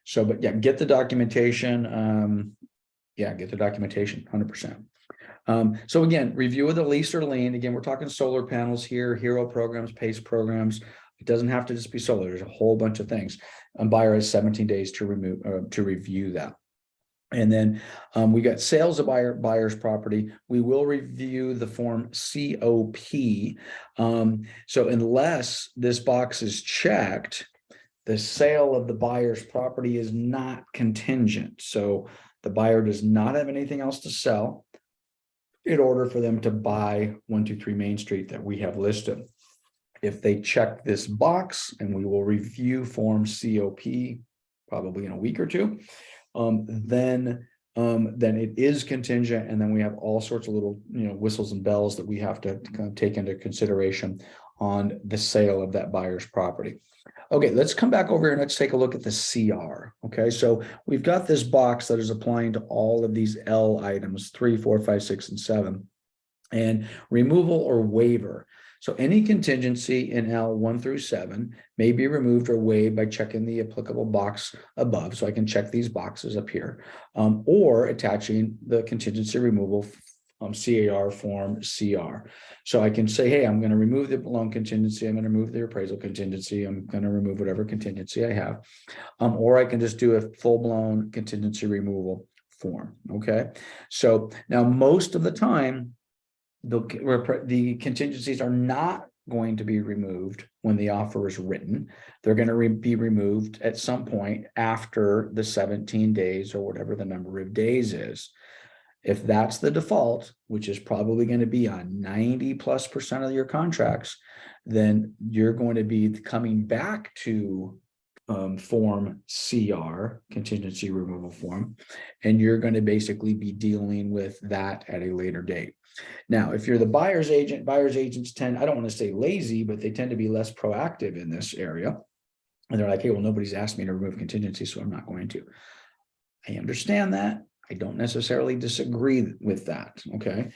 So, but yeah, get the documentation. Get the documentation 100%. So again, review of the lease or lien. Again, we're talking solar panels here, hero programs, PACE programs. It doesn't have to just be solar. There's a whole bunch of things. And buyer has 17 days to review that. And then we got sales of buyer's property. We will review the form COP. So unless this box is checked, the sale of the buyer's property is not contingent. So the buyer does not have anything else to sell in order for them to buy 123 Main Street that we have listed. If they check this box, and we will review form COP probably in a week or two, then it is contingent, and then we have all sorts of little whistles and bells that we have to kind of take into consideration on the sale of that buyer's property. Okay, let's come back over here and let's take a look at the CR. Okay, so we've got this box that is applying to all of these L items 3, 4, 5, 6, and 7, and removal or waiver. So any contingency in L 1 through 7 may be removed or waived by checking the applicable box above. So I can check these boxes up here, or attaching the contingency removal CAR form CR. So I can say, hey, I'm going to remove the loan contingency. I'm going to remove the appraisal contingency. I'm going to remove whatever contingency I have. Or I can just do a full-blown contingency removal form. Okay. So now most of the time, the contingencies are not going to be removed when the offer is written. They're going to be removed at some point after the 17 days or whatever the number of days is. If that's the default, which is probably going to be on 90+% of your contracts, then you're going to be coming back to form CR, contingency removal form, and you're going to basically be dealing with that at a later date. Now, if you're the buyer's agents tend, I don't want to say lazy, but they tend to be less proactive in this area. And they're like, hey, well, nobody's asked me to remove contingency, so I'm not going to. I understand that. I don't necessarily disagree with that. Okay.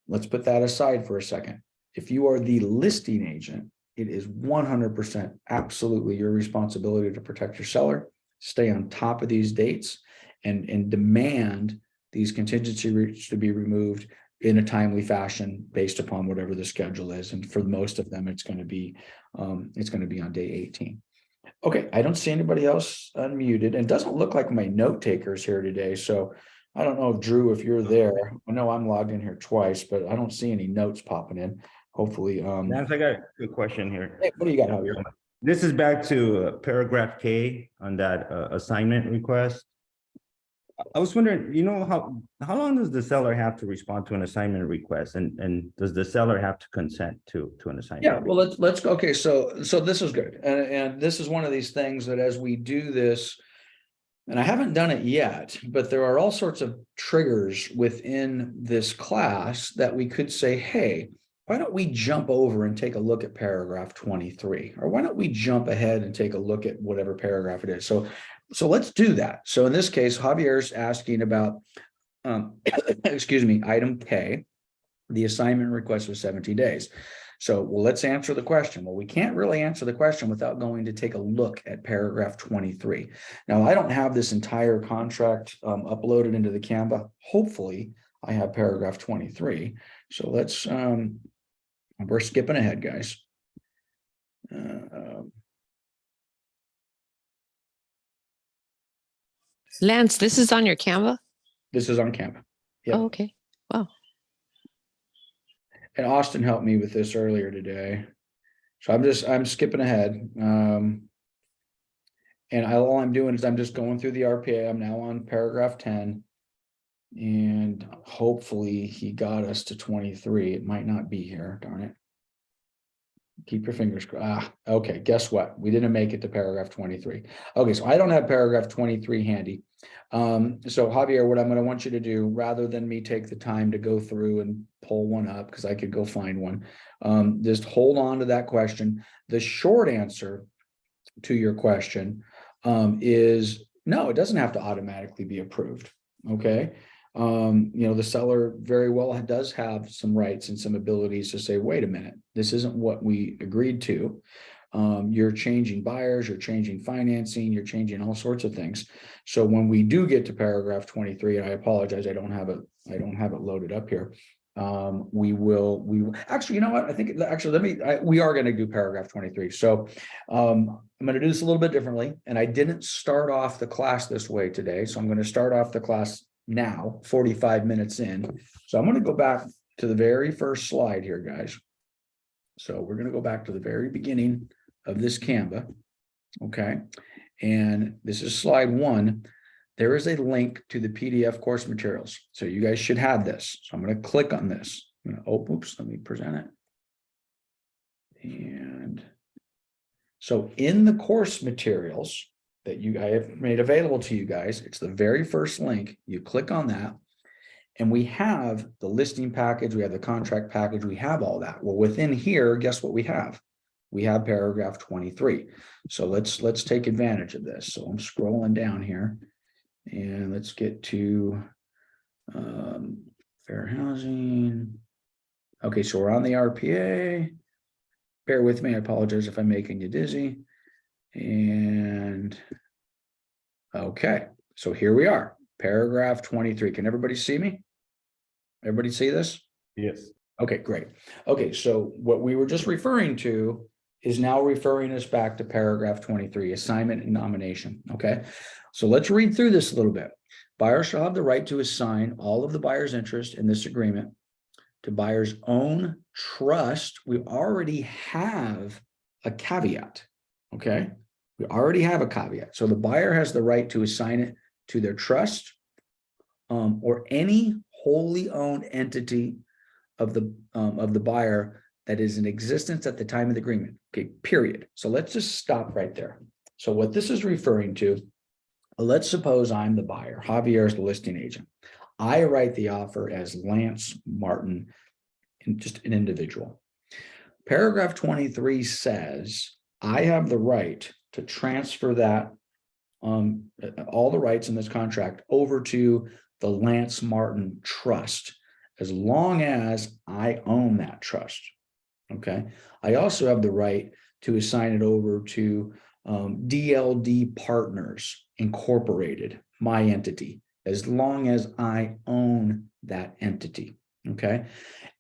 Let's put that aside for a second. If you are the listing agent, it is 100% absolutely your responsibility to protect your seller, stay on top of these dates, and demand these contingency rates to be removed in a timely fashion based upon whatever the schedule is. And for most of them, it's going to be on day 18. Okay, I don't see anybody else unmuted, and it doesn't look like my note takers here today. So I don't know if Drew, if you're there. I know I'm logged in here twice, but I don't see any notes popping in. Hopefully, Lance, I got a good question here. hey, what do you got, Javier? This is back to paragraph K on that assignment request. I was wondering, you know, how long does the seller have to respond to an assignment request, and does the seller have to consent to an assignment? Yeah, well, let's go. Okay, so this is good, and this is one of these things that as we do this, and I haven't done it yet, but there are all sorts of triggers within this class that we could say, hey, why don't we jump over and take a look at paragraph 23, or why don't we jump ahead and take a look at whatever paragraph it is. So let's do that. So in this case, Javier's asking about, excuse me, item K, the assignment request was 17 days. So, well, let's answer the question. Well, we can't really answer the question without going to take a look at paragraph 23. Now, I don't have this entire contract uploaded into the Canva. Hopefully, I have paragraph 23. So let's, we're skipping ahead, guys. Lance, this is on your Canva? This is on Canva. Yep. Oh, okay. Wow. And Austin helped me with this earlier today. So I'm skipping ahead. And all I'm doing is I'm just going through the RPA. I'm now on paragraph 10. And hopefully he got us to 23. It might not be here, darn it. Keep your fingers crossed. Okay, guess what? We didn't make it to paragraph 23. Okay, so I don't have paragraph 23 handy. So Javier, what I'm going to want you to do, rather than me take the time to go through and pull one up, because I could go find one, just hold on to that question. The short answer to your question is no, it doesn't have to automatically be approved. Okay. The seller very well does have some rights and some abilities to say, wait a minute, this isn't what we agreed to. You're changing buyers, you're changing financing, you're changing all sorts of things. So when we do get to paragraph 23, and I apologize, I don't have it loaded up here. We will actually, you know what? I think actually, we are going to do paragraph 23. So I'm going to do this a little bit differently. And I didn't start off the class this way today. So I'm going to start off the class now, 45 minutes in. So I'm going to go back to the very first slide here, guys. So we're going to go back to the very beginning of this Canva. Okay. And this is slide 1. There is a link to the PDF course materials. So you guys should have this. So I'm going to click on this. I'm going to, oh, oops, let me present it. And so in the course materials that I have made available to you guys, it's the very first link. You click on that. And we have the listing package, we have the contract package, we have all that. Well, within here, guess what we have? We have paragraph 23. So let's take advantage of this. So I'm scrolling down here and let's get to fair housing. Okay, so we're on the RPA. Bear with me, I apologize if I'm making you dizzy. And okay, so here we are. Paragraph 23. Can everybody see me? Everybody see this? Yes. Okay, great. Okay, so what we were just referring to is now referring us back to paragraph 23, assignment and nomination, okay? So let's read through this a little bit. Buyer shall have the right to assign all of the buyer's interest in this agreement to buyer's own trust. We already have a caveat, okay? We already have a caveat. So the buyer has the right to assign it to their trust or any wholly owned entity of the buyer that is in existence at the time of the agreement. Okay, period. So let's just stop right there. So what this is referring to, let's suppose I'm the buyer, Javier is the listing agent. I write the offer as Lance Martin, and just an individual. Paragraph 23 says I have the right to transfer that all the rights in this contract over to the Lance Martin Trust, as long as I own that trust. Okay. I also have the right to assign it over to DLD Partners Incorporated, my entity, as long as I own that entity. Okay.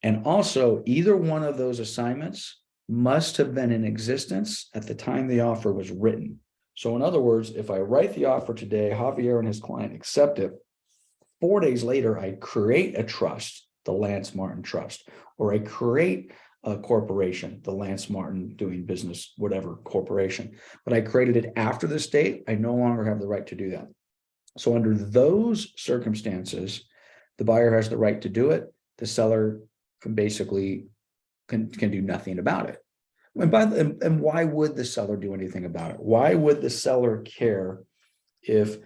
And also, either one of those assignments must have been in existence at the time the offer was written. So in other words, if I write the offer today, Javier and his client accept it, 4 days later, I create a trust, the Lance Martin Trust, or I create a corporation, the Lance Martin doing business, whatever corporation, but I created it after this date, I no longer have the right to do that. So under those circumstances, the buyer has the right to do it. The seller can basically can do nothing about it. And why would the seller do anything about it? Why would the seller care if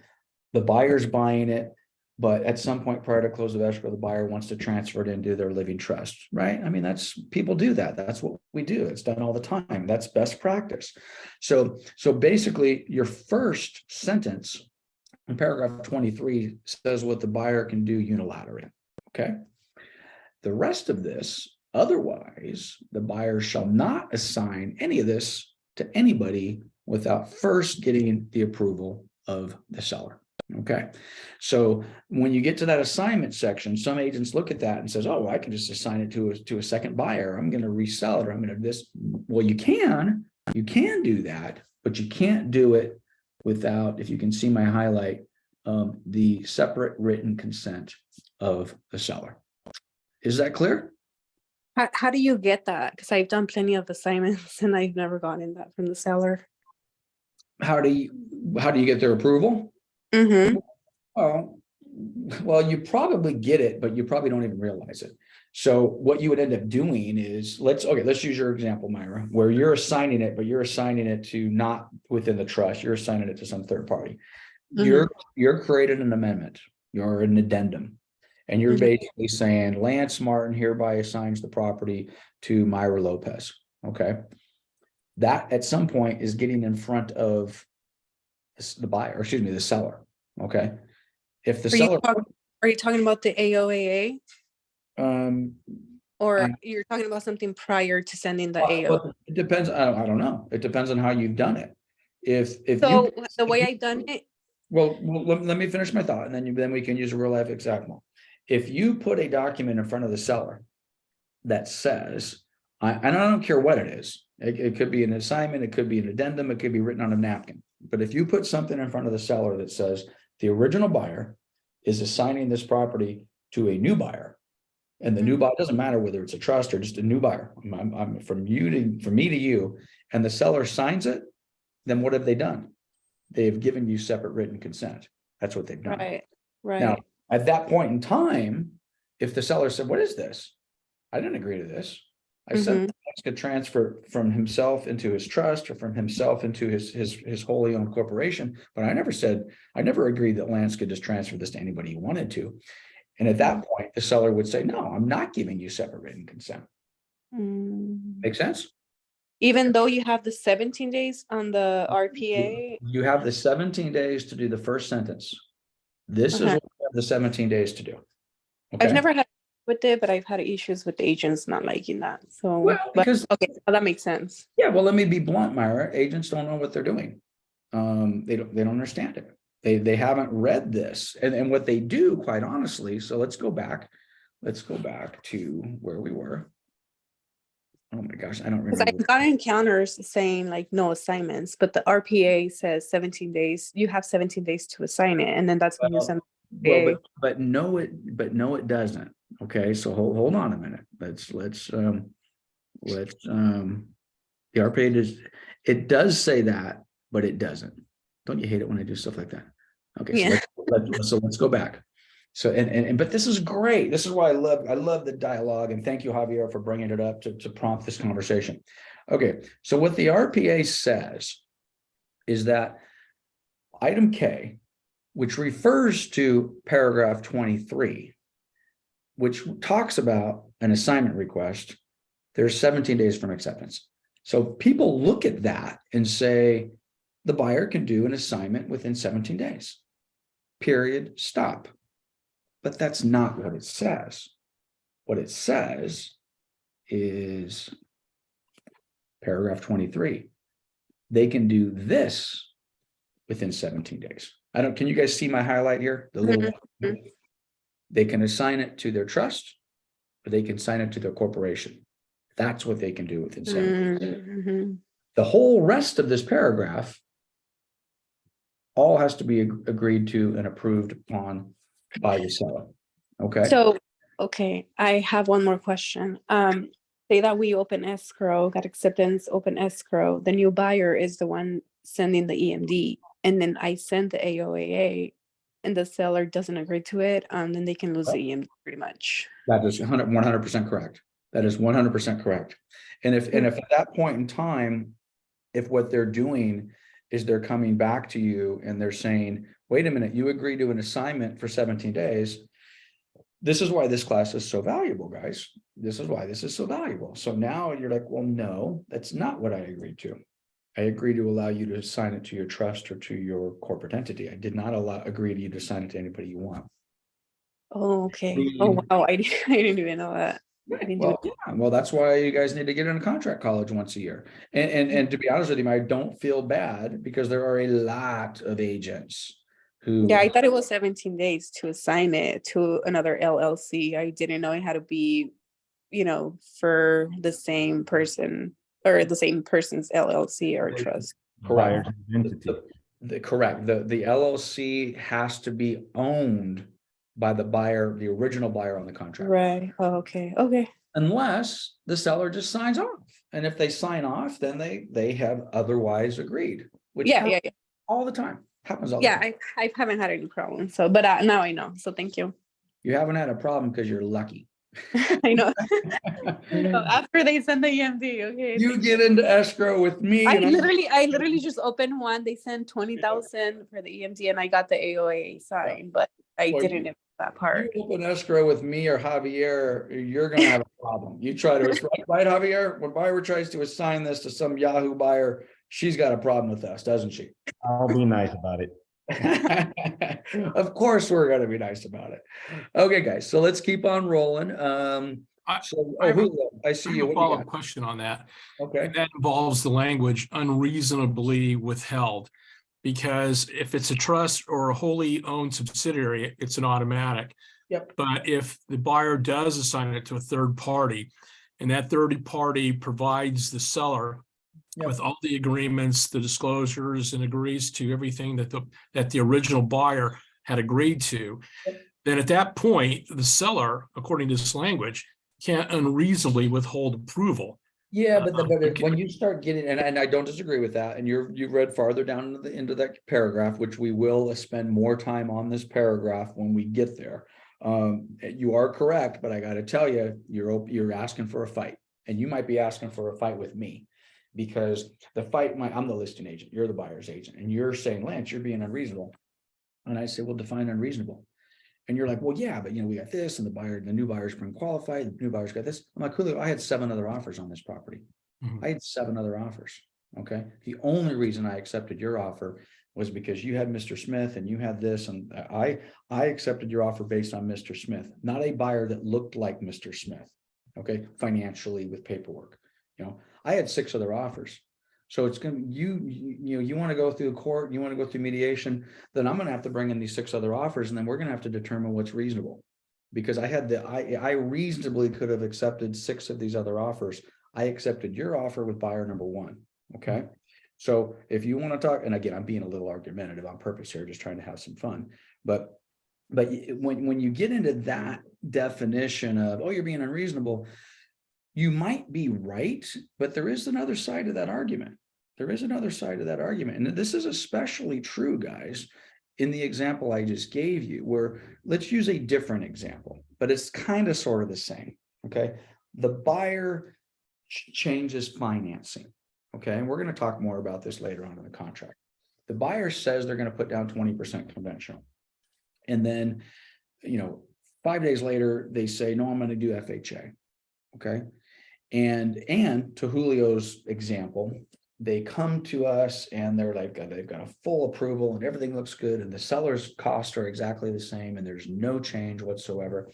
the buyer's buying it, but at some point prior to close of escrow, the buyer wants to transfer it into their living trust, right? I mean, people do that. That's what we do. It's done all the time. That's best practice. So basically, your first sentence in paragraph 23 says what the buyer can do unilaterally, okay? The rest of this, otherwise, the buyer shall not assign any of this to anybody without first getting the approval of the seller. Okay, so when you get to that assignment section, some agents look at that and says, "Oh, well, I can just assign it to a second buyer. I'm going to resell it, or I'm going to this." Well, you can do that, but you can't do it without, if you can see my highlight, the separate written consent of the seller. Is that clear? How do you get that? Because I've done plenty of assignments and I've never gotten that from the seller. How do you get their approval? Mm-hmm. Well, you probably get it, but you probably don't even realize it. So what you would end up doing is, let's use your example, Myra, where you're assigning it, but you're assigning it to not within the trust. You're assigning it to some third party. Mhm. You're creating an amendment. You're an addendum. And you're basically saying Lance Martin hereby assigns the property to Myra Lopez. Okay. That at some point is getting in front of the buyer, or excuse me, the seller. Okay. If the seller, Are you talking about the AOAA? Or Um, you're talking about something prior to sending the AO? well, it depends. I don't know. It depends on how you've done it. If So you, the way I've done it, well, let me finish my thought, and then we can use a real life example. If you put a document in front of the seller that says, and I don't care what it is, it could be an assignment, it could be an addendum, it could be written on a napkin. But if you put something in front of the seller that says the original buyer is assigning this property to a new buyer, and the new buyer, doesn't matter whether it's a trust or just a new buyer, I'm from me to you, and the seller signs it, then what have they done? They have given you separate written consent. That's what they've done. right, Now, right. at that point in time, if the seller said, "What is this? I didn't agree to this. I said Lance could transfer from himself into his trust or from himself into his wholly owned corporation, but I never agreed that Lance could just transfer this to anybody he wanted to." And at that point, the seller would say, "No, I'm not giving you separate written consent." Mm. Make sense? Even though you have the 17 days on the RPA? You have the 17 days to do the first sentence. This is Okay. what you have the 17 days to do. I've Okay. never had with it, but I've had issues with agents not liking that. So, Well, but because okay, well, that makes sense. yeah, well, let me be blunt, Myra. Agents don't know what they're doing. They don't understand it. They haven't read this. And what they do, quite honestly, so let's go back. let's go back to where we were. Oh my gosh, I don't Because I remember. got encounters saying like no assignments, but the RPA says 17 days. You have 17 days to assign it, and then that's when you Well, send. Well, Okay. but no, it doesn't. Okay, so hold on a minute. The RPA does, it does say that, but it doesn't. Don't you hate it when I do stuff like that? Okay, so Yeah. let's go back. So, but this is great. This is why I love the dialogue, and thank you, Javier, for bringing it up to prompt this conversation. Okay, so what the RPA says is that item K, which refers to paragraph 23, which talks about an assignment request, there's 17 days from acceptance. So people look at that and say, the buyer can do an assignment within 17 days. Period, stop. But that's not what it says. What it says is paragraph 23. They can do this within 17 days. Can you guys see my highlight here? The little one? They can assign it to their trust, or they can assign it to their corporation. That's what they can do within 17 days. Mhm. The whole rest of this paragraph all has to be agreed to and approved upon by the seller. Okay. So, okay, I have one more question. Say that we open escrow, got acceptance, open escrow, the new buyer is the one sending the EMD, and then I send the AOAA and the seller doesn't agree to it, then they can lose the EMD pretty much. That is 100% correct. That is 100% correct. And if at that point in time, if what they're doing is they're coming back to you and they're saying, wait a minute, you agreed to an assignment for 17 days. This is why this class is so valuable, guys. This is why this is so valuable. So now you're like, well, no, that's not what I agreed to. I agreed to allow you to assign it to your trust or to your corporate entity. I did not agree to you to assign it to anybody you want. Oh, okay. Oh, wow, I didn't even know that. I didn't do Well, yeah, well, that's why you guys need to get into contract college once a year. And to be honest with you, I don't feel bad because there are a lot of agents who. Yeah, I thought it was 17 days to assign it to another LLC. I didn't know it had to be, for the same person or the same person's LLC or trust. Correct. Buyer's identity. Correct. The LLC has to be owned by the buyer, the original buyer on the contract. Right. Oh, okay. Okay. Unless the seller just signs off. And if they sign off, then they have otherwise agreed. Which Yeah, happens yeah. all the time. Happens all the Yeah, time. I haven't had any problem. So, but now I know. So thank you. You haven't had a problem because you're lucky. I know. So after they send the EMD, okay. You get into escrow with me. I and I'm- literally just opened one. They sent 20,000 for the EMD, and I got the AOA sign, but I Well, didn't know that part. You open escrow with me or Javier, you're gonna have a problem. You try to, right, Javier? When buyer tries to assign this to some Yahoo buyer, she's got a problem with us, doesn't she? I'll be nice about it. Of course, we're gonna be nice about it. Okay, guys, so let's keep on rolling. Julio, I see I you. have a What do you follow-up got? question on that. Okay, And that involves the language unreasonably withheld. Because if it's a trust or a wholly owned subsidiary, it's an automatic. Yep. But if the buyer does assign it to a third party, and that third party provides the seller Yep. with all the agreements, the disclosures, and agrees to everything that the original buyer had agreed to, then at that point, the seller, according to this language, can't unreasonably withhold approval. yeah, but when you start getting, and I don't disagree with that, and you've read farther down into that paragraph, which we will spend more time on this paragraph when we get there. You are correct, but I got to tell you, you're asking for a fight, and you might be asking for a fight with me. Because I'm the listing agent, you're the buyer's agent, and you're saying, Lance, you're being unreasonable. And I say, well, define unreasonable. And you're like, well, yeah, but we got this, and the new buyer's been qualified, the new buyer's got this. I'm like, Julio, I had 7 other offers on this property. Mhm. I had 7 other offers. Okay. The only reason I accepted your offer was because you had Mr. Smith and you had this, and I accepted your offer based on Mr. Smith, not a buyer that looked like Mr. Smith. Okay, financially with paperwork. I had 6 other offers. So it's gonna you want to go through court, you want to go through mediation, then I'm gonna have to bring in these 6 other offers, and then we're gonna have to determine what's reasonable. because I reasonably could have accepted 6 of these other offers. I accepted your offer with buyer number 1, okay? So if you want to talk, and again, I'm being a little argumentative on purpose here, just trying to have some fun, but when you get into that definition of, oh, you're being unreasonable, you might be right, but there is another side of that argument. There is another side of that argument. And this is especially true, guys, in the example I just gave you, where let's use a different example, but it's kind of sort of the same, okay? The buyer changes financing, okay? And we're going to talk more about this later on in the contract. The buyer says they're going to put down 20% conventional. And then, 5 days later, they say, no, I'm going to do FHA, okay? And to Julio's example, they come to us and they're like, they've got a full approval and everything looks good. And the seller's costs are exactly the same and there's no change whatsoever.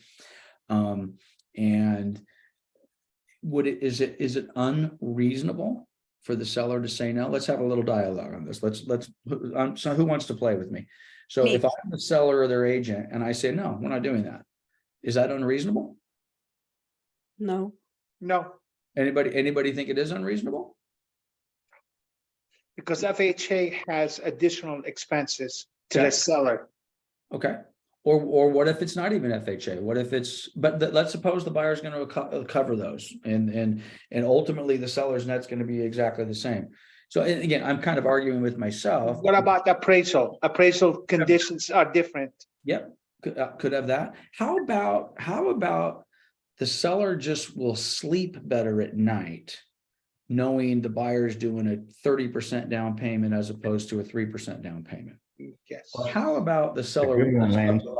And is it unreasonable for the seller to say no? Let's have a little dialogue on this. So who wants to play with me? So Me. if I'm the seller or their agent and I say, no, we're not doing that. Is that unreasonable? No. No, Anybody think it is unreasonable? because FHA has additional expenses to Okay. the seller. Okay. Or what if it's not even FHA? What if it's, let's suppose the buyer's going to cover those and ultimately the seller's net's going to be exactly the same. So and again, I'm kind of arguing with myself. What about appraisal? Appraisal conditions are different. Yep, could have that. How about the seller just will sleep better at night, knowing the buyer's doing a 30% down payment as opposed to a 3% down payment? Yes. Or how about the seller good one, will man. sleep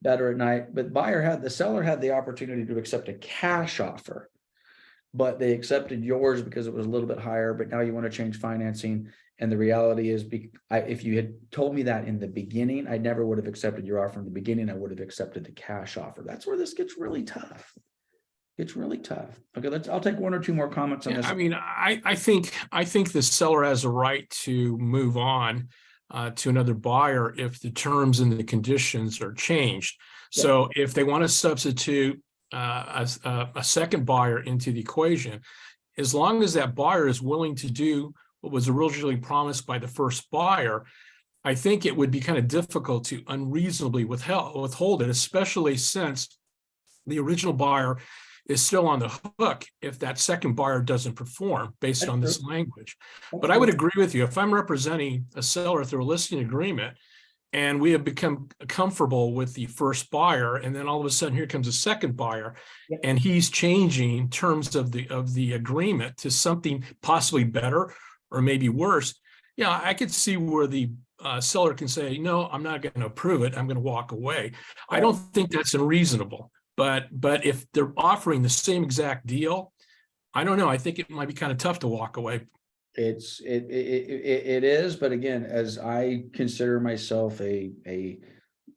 better at night, but the seller had the opportunity to accept a cash offer, but they accepted yours because it was a little bit higher, but now you want to change financing. And the reality is, if you had told me that in the beginning, I never would have accepted your offer in the beginning. I would have accepted the cash offer. That's where this gets really tough. It's really tough. Okay, I'll take 1 or 2 more comments on Yeah, this. I mean, I think the seller has a right to move on to another buyer if the terms and the conditions are changed. Yeah. So if they want to substitute a second buyer into the equation, as long as that buyer is willing to do what was originally promised by the first buyer, I think it would be kind of difficult to unreasonably withhold it, especially since the original buyer is still on the hook if that second buyer doesn't perform based That's on this true. language. That's But I would true. agree with you. If I'm representing a seller through a listing agreement and we have become comfortable with the first buyer, and then all of a sudden here comes a second buyer, Yep. and he's changing terms of the agreement to something possibly better or maybe worse, yeah, I could see where the seller can say, no, I'm not going to approve it. I'm going to walk away. I don't think that's unreasonable. But if they're offering the same exact deal, I don't know. I think it might be kind of tough to walk away. It is, but again, as I consider myself a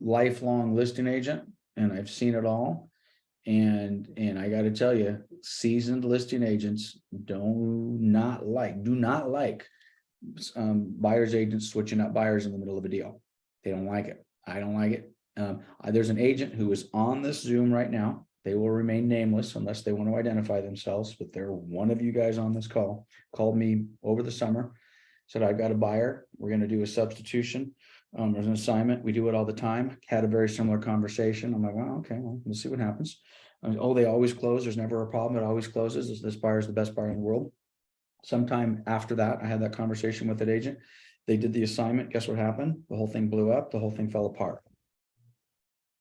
lifelong listing agent, and I've seen it all, and I got to tell you, seasoned listing agents do not like buyers agents switching up buyers in the middle of a deal. They don't like it. I don't like it. There's an agent who is on this Zoom right now. They will remain nameless unless they want to identify themselves, but they're one of you guys on this call, called me over the summer, said, I've got a buyer. We're going to do a substitution. There's an assignment. We do it all the time. Had a very similar conversation. I'm like, well, okay, well, we'll see what happens. Oh, they always close. There's never a problem. It always closes. This buyer is the best buyer in the world. Sometime after that, I had that conversation with that agent. They did the assignment. Guess what happened? The whole thing blew up. The whole thing fell apart.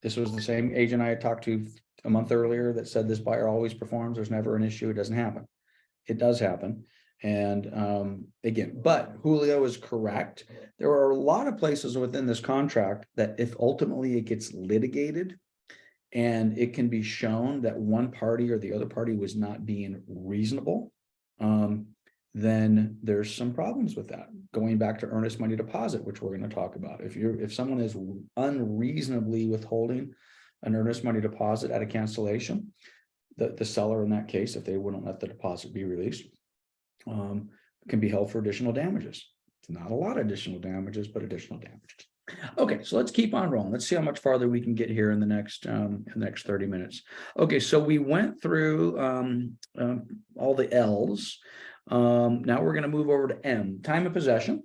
This was the same agent I had talked to a month earlier that said this buyer always performs. There's never an issue. It doesn't happen. It does happen. And again, but Julio is correct. There are a lot of places within this contract that if ultimately it gets litigated and it can be shown that one party or the other party was not being reasonable, then there's some problems with that. Going back to earnest money deposit, which we're going to talk about. If someone is unreasonably withholding an earnest money deposit at a cancellation, the seller in that case, if they wouldn't let the deposit be released, can be held for additional damages. It's not a lot of additional damages, but additional damages. Okay, so let's keep on rolling. Let's see how much farther we can get here in the next 30 minutes. Okay, so we went through all the L's. Now we're going to move over to M, time of possession.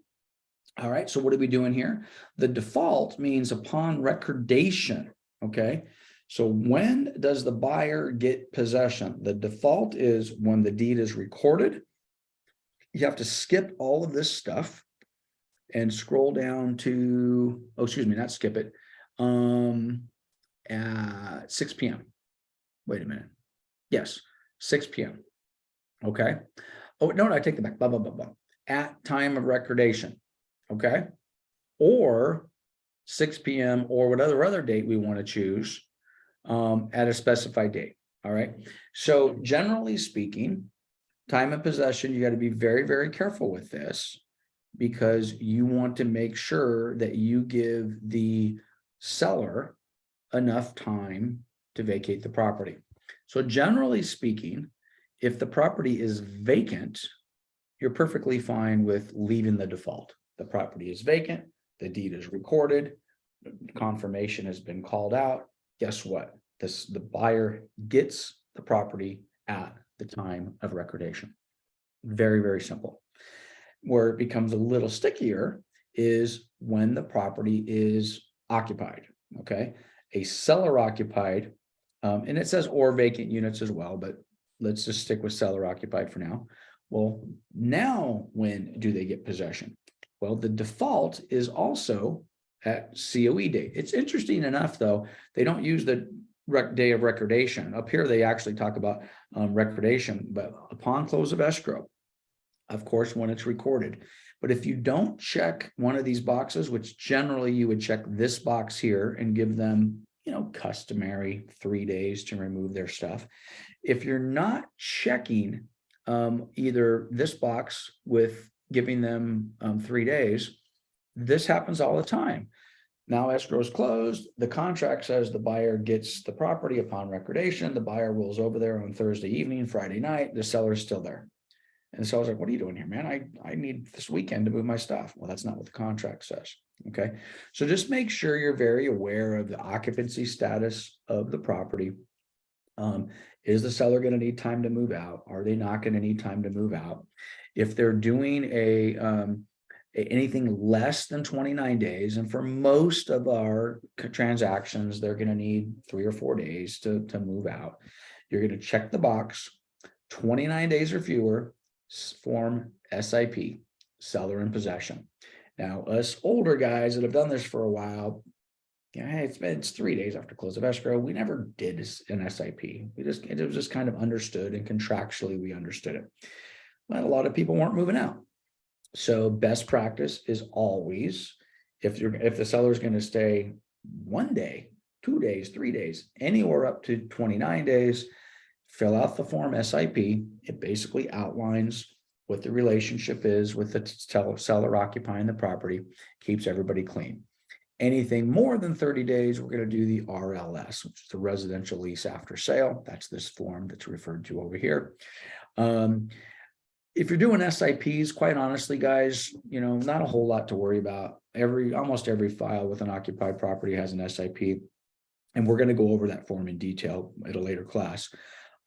All right, so what are we doing here? The default means upon recordation. Okay, so when does the buyer get possession? The default is when the deed is recorded. You have to skip all of this stuff and scroll down to, oh, excuse me, not skip it. At 6 p.m. Wait a minute. Yes, 6 p.m. Okay. Oh, no, I take the back. Blah, blah, blah, blah. At time of recordation. Okay. Or 6 p.m. or whatever other date we want to choose at a specified date. All right. So generally speaking, time of possession, you got to be very, very careful with this, because you want to make sure that you give the seller enough time to vacate the property. So generally speaking, if the property is vacant, you're perfectly fine with leaving the default. The property is vacant, the deed is recorded, confirmation has been called out. Guess what? The buyer gets the property at the time of recordation. Very, very simple. Where it becomes a little stickier is when the property is occupied. Okay, a seller occupied, and it says or vacant units as well, but let's just stick with seller occupied for now. Well, now when do they get possession? Well, the default is also at COE date. It's interesting enough, though, they don't use the day of recordation. Up here, they actually talk about recordation, but upon close of escrow, of course, when it's recorded. But if you don't check one of these boxes, which generally you would check this box here and give them, customary 3 days to remove their stuff. If you're not checking either this box with giving them 3 days, this happens all the time. Now escrow is closed. The contract says the buyer gets the property upon recordation. The buyer rolls over there on Thursday evening, Friday night. The seller is still there. And so I was like, what are you doing here, man? I need this weekend to move my stuff. Well, that's not what the contract says. Okay. So just make sure you're very aware of the occupancy status of the property. Is the seller going to need time to move out? Are they not going to need time to move out? If they're doing anything less than 29 days, and for most of our transactions, they're going to need 3 or 4 days to move out. You're going to check the box, 29 days or fewer, form SIP, seller in possession. Now, us older guys that have done this for a while, it's 3 days after close of escrow. We never did an SIP. It was just kind of understood, and contractually we understood it. But a lot of people weren't moving out. So best practice is always, if the seller is going to stay 1 day, 2 days, 3 days, anywhere up to 29 days, fill out the form SIP. It basically outlines what the relationship is with the seller occupying the property, keeps everybody clean. Anything more than 30 days, we're going to do the RLS, which is the residential lease after sale. That's this form that's referred to over here. If you're doing SIPs, quite honestly, guys, not a whole lot to worry about. Almost every file with an occupied property has an SIP, and we're going to go over that form in detail at a later class.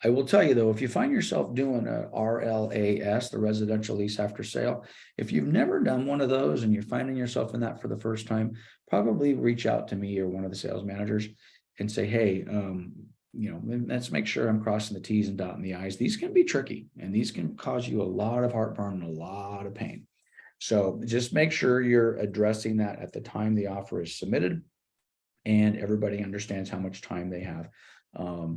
I will tell you, though, if you find yourself doing a RLAS, the residential lease after sale, if you've never done one of those and you're finding yourself in that for the first time, probably reach out to me or one of the sales managers and say, hey, let's make sure I'm crossing the T's and dotting the I's. These can be tricky, and these can cause you a lot of heartburn and a lot of pain. So just make sure you're addressing that at the time the offer is submitted, and everybody understands how much time they have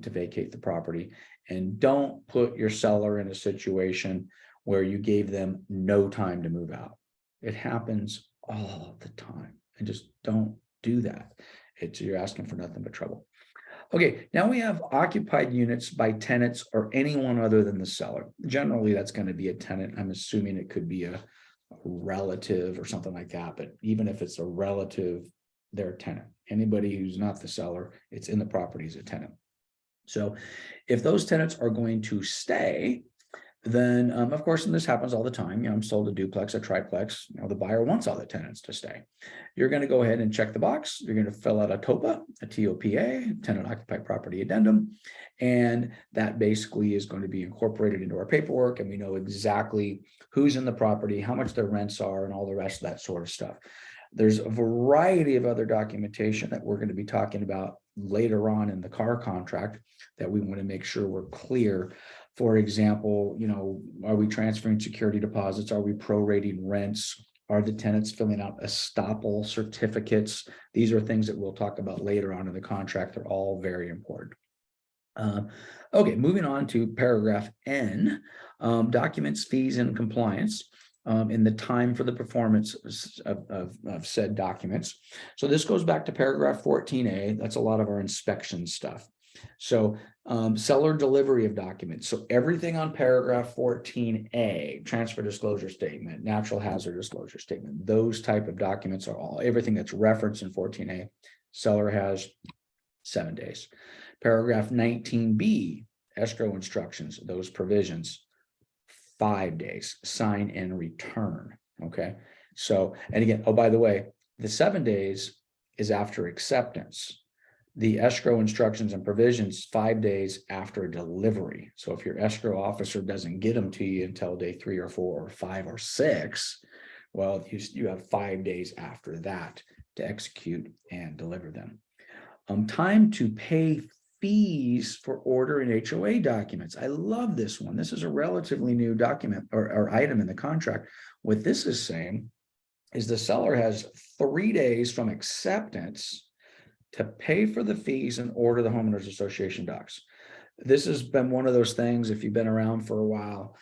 to vacate the property. And don't put your seller in a situation where you gave them no time to move out. It happens all the time, and just don't do that. You're asking for nothing but trouble. Okay, now we have occupied units by tenants or anyone other than the seller. Generally, that's going to be a tenant. I'm assuming it could be a relative or something like that, but even if it's a relative, they're a tenant. Anybody who's not the seller, it's in the property, is a tenant. So if those tenants are going to stay, then of course, and this happens all the time, I'm sold a duplex, a triplex, the buyer wants all the tenants to stay. You're going to go ahead and check the box. You're going to fill out a TOPA, a TOPA, tenant occupied property addendum. And that basically is going to be incorporated into our paperwork. And we know exactly who's in the property, how much their rents are, and all the rest of that sort of stuff. There's a variety of other documentation that we're going to be talking about later on in the car contract that we want to make sure we're clear. For example, are we transferring security deposits? Are we prorating rents? Are the tenants filling out estoppel certificates? These are things that we'll talk about later on in the contract. They're all very important. Okay, moving on to paragraph N, documents, fees, and compliance. In the time for the performance of said documents. So this goes back to paragraph 14A. That's a lot of our inspection stuff. So seller delivery of documents. So everything on paragraph 14A, transfer disclosure statement, natural hazard disclosure statement, those type of documents are everything that's referenced in 14A. Seller has 7 days. Paragraph 19B, escrow instructions, those provisions, 5 days, sign and return. Okay. So, and again, oh, by the way, the 7 days is after acceptance. The escrow instructions and provisions, 5 days after delivery. So if your escrow officer doesn't get them to you until day 3 or 4 or 5 or 6, well, you have 5 days after that to execute and deliver them. Time to pay fees for ordering HOA documents. I love this one. This is a relatively new document or item in the contract. What this is saying is the seller has 3 days from acceptance to pay for the fees and order the homeowners association docs. This has been one of those things, if you've been around for a while,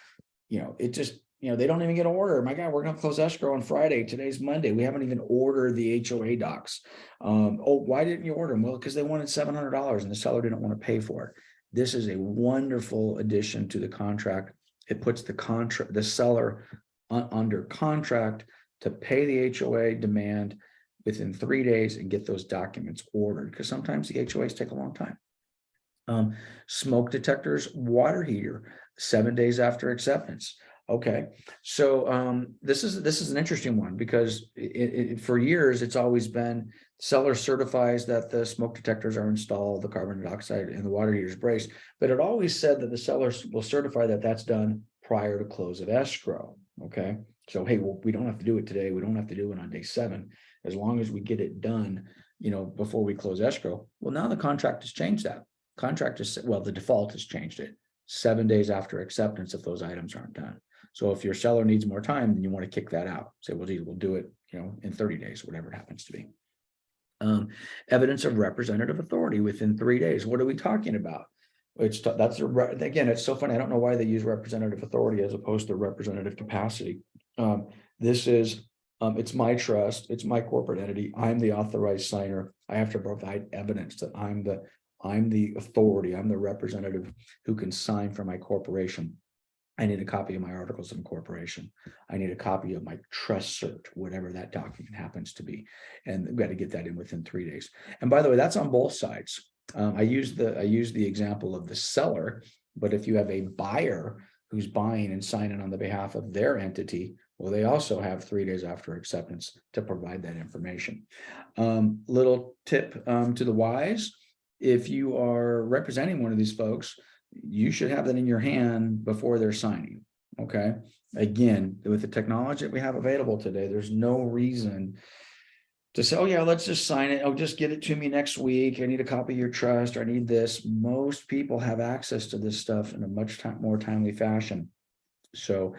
it just, they don't even get an order. My God, we're going to close escrow on Friday. Today's Monday. We haven't even ordered the HOA docs. Oh, why didn't you order them? Well, because they wanted $700 and the seller didn't want to pay for it. This is a wonderful addition to the contract. It puts the seller under contract to pay the HOA demand within 3 days and get those documents ordered, because sometimes the HOAs take a long time. Smoke detectors, water heater, 7 days after acceptance. Okay, so this is an interesting one, because for years it's always been seller certifies that the smoke detectors are installed, the carbon dioxide and the water heaters braced, but it always said that the seller will certify that that's done prior to close of escrow. Okay, so hey, well, we don't have to do it today. We don't have to do it on day 7, as long as we get it done, before we close escrow. Well, now the contract has changed that. The default has changed it 7 days after acceptance if those items aren't done. So if your seller needs more time, then you want to kick that out. Say, well, geez, we'll do it, in 30 days, whatever it happens to be. Evidence of representative authority within 3 days. What are we talking about? Again, it's so funny. I don't know why they use representative authority as opposed to representative capacity. This is, it's my trust. It's my corporate entity. I'm the authorized signer. I have to provide evidence that I'm the authority. I'm the representative who can sign for my corporation. I need a copy of my articles of incorporation. I need a copy of my trust cert, whatever that document happens to be. And we've got to get that in within 3 days. And by the way, that's on both sides. I use the example of the seller, but if you have a buyer who's buying and signing on the behalf of their entity, well, they also have 3 days after acceptance to provide that information. Little tip to the wise: if you are representing one of these folks, you should have that in your hand before they're signing. Okay. Again, with the technology that we have available today, there's no reason to say, oh yeah, let's just sign it. Oh, just get it to me next week. I need a copy of your trust, or I need this. Most people have access to this stuff in a much more timely fashion. So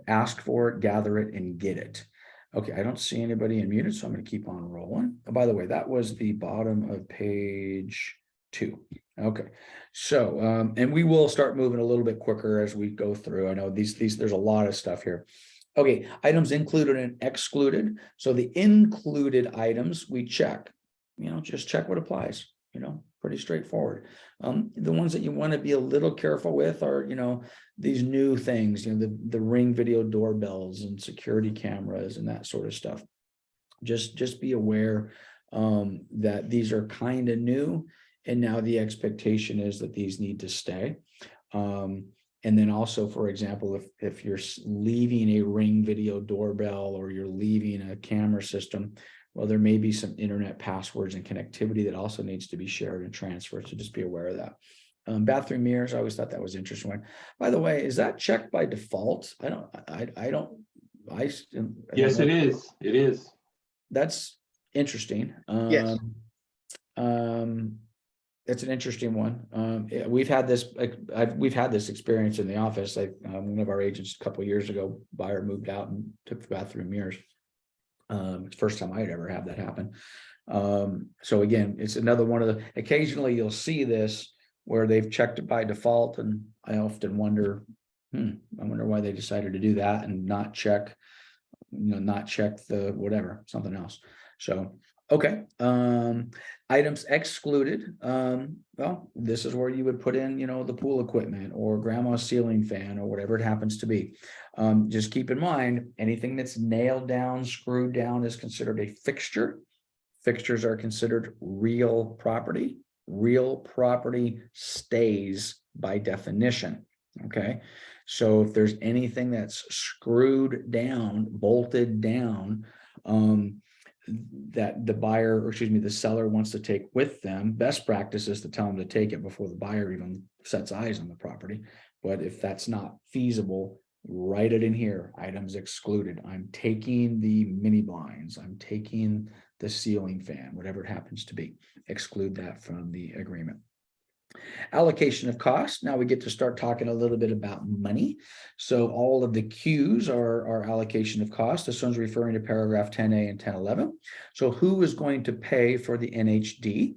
ask for it, gather it, and get it. Okay, I don't see anybody unmuted, so I'm going to keep on rolling. Oh, by the way, that was the bottom of page 2. Okay, so and we will start moving a little bit quicker as we go through. I know these there's a lot of stuff here. Okay, items included and excluded. So the included items we check, just check what applies, pretty straightforward. The ones that you want to be a little careful with are, these new things, the Ring video doorbells and security cameras and that sort of stuff. Just be aware that these are kind of new. And now the expectation is that these need to stay. And then also, for example, if you're leaving a Ring video doorbell or you're leaving a camera system, well, there may be some internet passwords and connectivity that also needs to be shared and transferred. So just be aware of that. Bathroom mirrors, I always thought that was an interesting one. By the way, is that checked by default? I don't. Yes, it is. It is. That's interesting. Yes. It's an interesting one. We've had this experience in the office. One of our agents a couple of years ago, buyer moved out and took the bathroom mirrors. It's the first time I'd ever have that happen. So again, it's another one of the, occasionally you'll see this where they've checked it by default, and I often wonder, I wonder why they decided to do that and not check, not check the whatever, something else. So, okay. Items excluded. Well, this is where you would put in, the pool equipment or grandma's ceiling fan or whatever it happens to be. Just keep in mind, anything that's nailed down, screwed down is considered a fixture. Fixtures are considered real property. Real property stays by definition. Okay. So if there's anything that's screwed down, bolted down, that the buyer, or excuse me, the seller wants to take with them, best practice is to tell them to take it before the buyer even sets eyes on the property. But if that's not feasible, write it in here, items excluded. I'm taking the mini blinds, I'm taking the ceiling fan, whatever it happens to be, exclude that from the agreement. Allocation of cost. Now we get to start talking a little bit about money. So all of the Q's are allocation of cost. This one's referring to paragraph 10A and 1011. So who is going to pay for the NHD?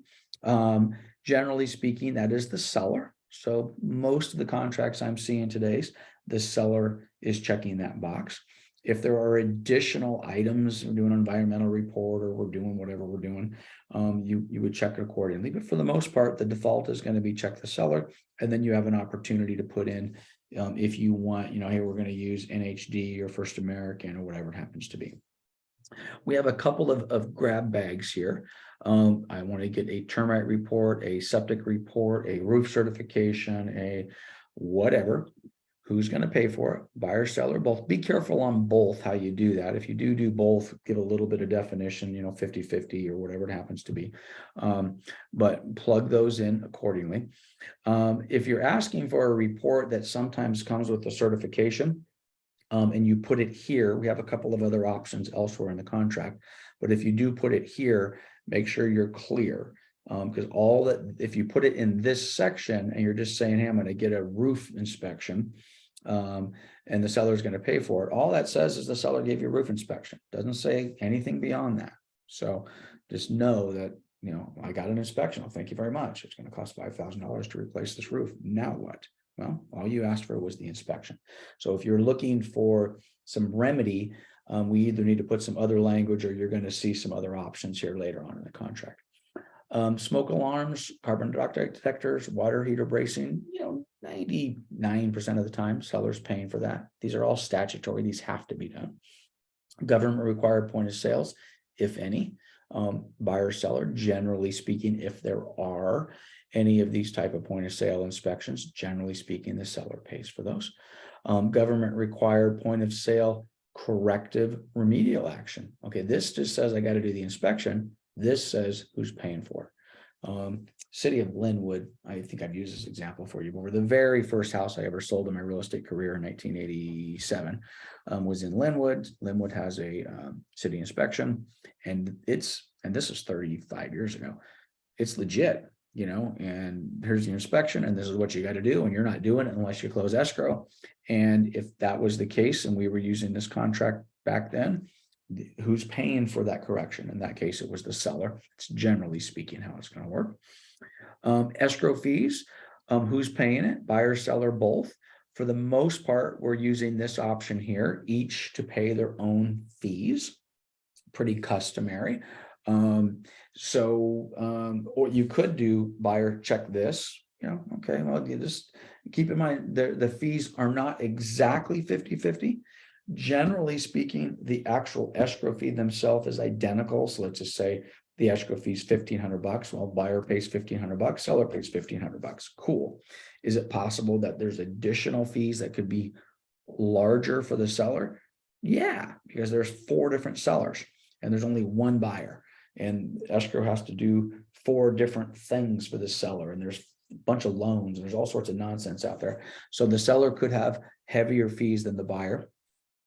Generally speaking, that is the seller. So most of the contracts I'm seeing today, the seller is checking that box. If there are additional items, we're doing an environmental report or we're doing whatever we're doing, you would check it accordingly. But for the most part, the default is going to be check the seller. And then you have an opportunity to put in, if you want, hey, we're going to use NHD or First American or whatever it happens to be. We have a couple of grab bags here. I want to get a termite report, a septic report, a roof certification, a whatever. Who's going to pay for it? Buyer, seller, both. Be careful on both how you do that. If you do both, give a little bit of definition, 50-50 or whatever it happens to be. But plug those in accordingly. If you're asking for a report that sometimes comes with a certification, and you put it here, we have a couple of other options elsewhere in the contract. But if you do put it here, make sure you're clear. Because all that, if you put it in this section and you're just saying, hey, I'm going to get a roof inspection, and the seller is going to pay for it, all that says is the seller gave you a roof inspection. Doesn't say anything beyond that. So just know that, I got an inspection. Well, thank you very much. It's going to cost $5,000 to replace this roof. Now what? Well, all you asked for was the inspection. So if you're looking for some remedy, we either need to put some other language or you're going to see some other options here later on in the contract. Smoke alarms, carbon dioxide detectors, water heater bracing, 99% of the time, seller's paying for that. These are all statutory. These have to be done. Government required point of sales, if any, buyer, seller, generally speaking, if there are any of these type of point of sale inspections, generally speaking, the seller pays for those. Government required point of sale corrective remedial action. Okay, this just says I got to do the inspection. This says who's paying for it. City of Linwood, I think I've used this example for you before. The very first house I ever sold in my real estate career in 1987 was in Linwood. Linwood has a city inspection, and this is 35 years ago. It's legit, and here's the inspection, and this is what you got to do, and you're not doing it unless you close escrow. And if that was the case, and we were using this contract back then, who's paying for that correction? In that case, it was the seller. It's generally speaking how it's going to work. Escrow fees, who's paying it? Buyer, seller, both. For the most part, we're using this option here, each to pay their own fees. Pretty customary. Or you could do buyer check this, okay, well, you just keep in mind the fees are not exactly 50-50. Generally speaking, the actual escrow fee themselves is identical. So let's just say the escrow fee is $1,500. Well, buyer pays $1,500, seller pays $1,500. Cool. Is it possible that there's additional fees that could be larger for the seller? Yeah, because there's 4 different sellers and there's only one buyer. And escrow has to do 4 different things for the seller. And there's a bunch of loans. And there's all sorts of nonsense out there. So the seller could have heavier fees than the buyer.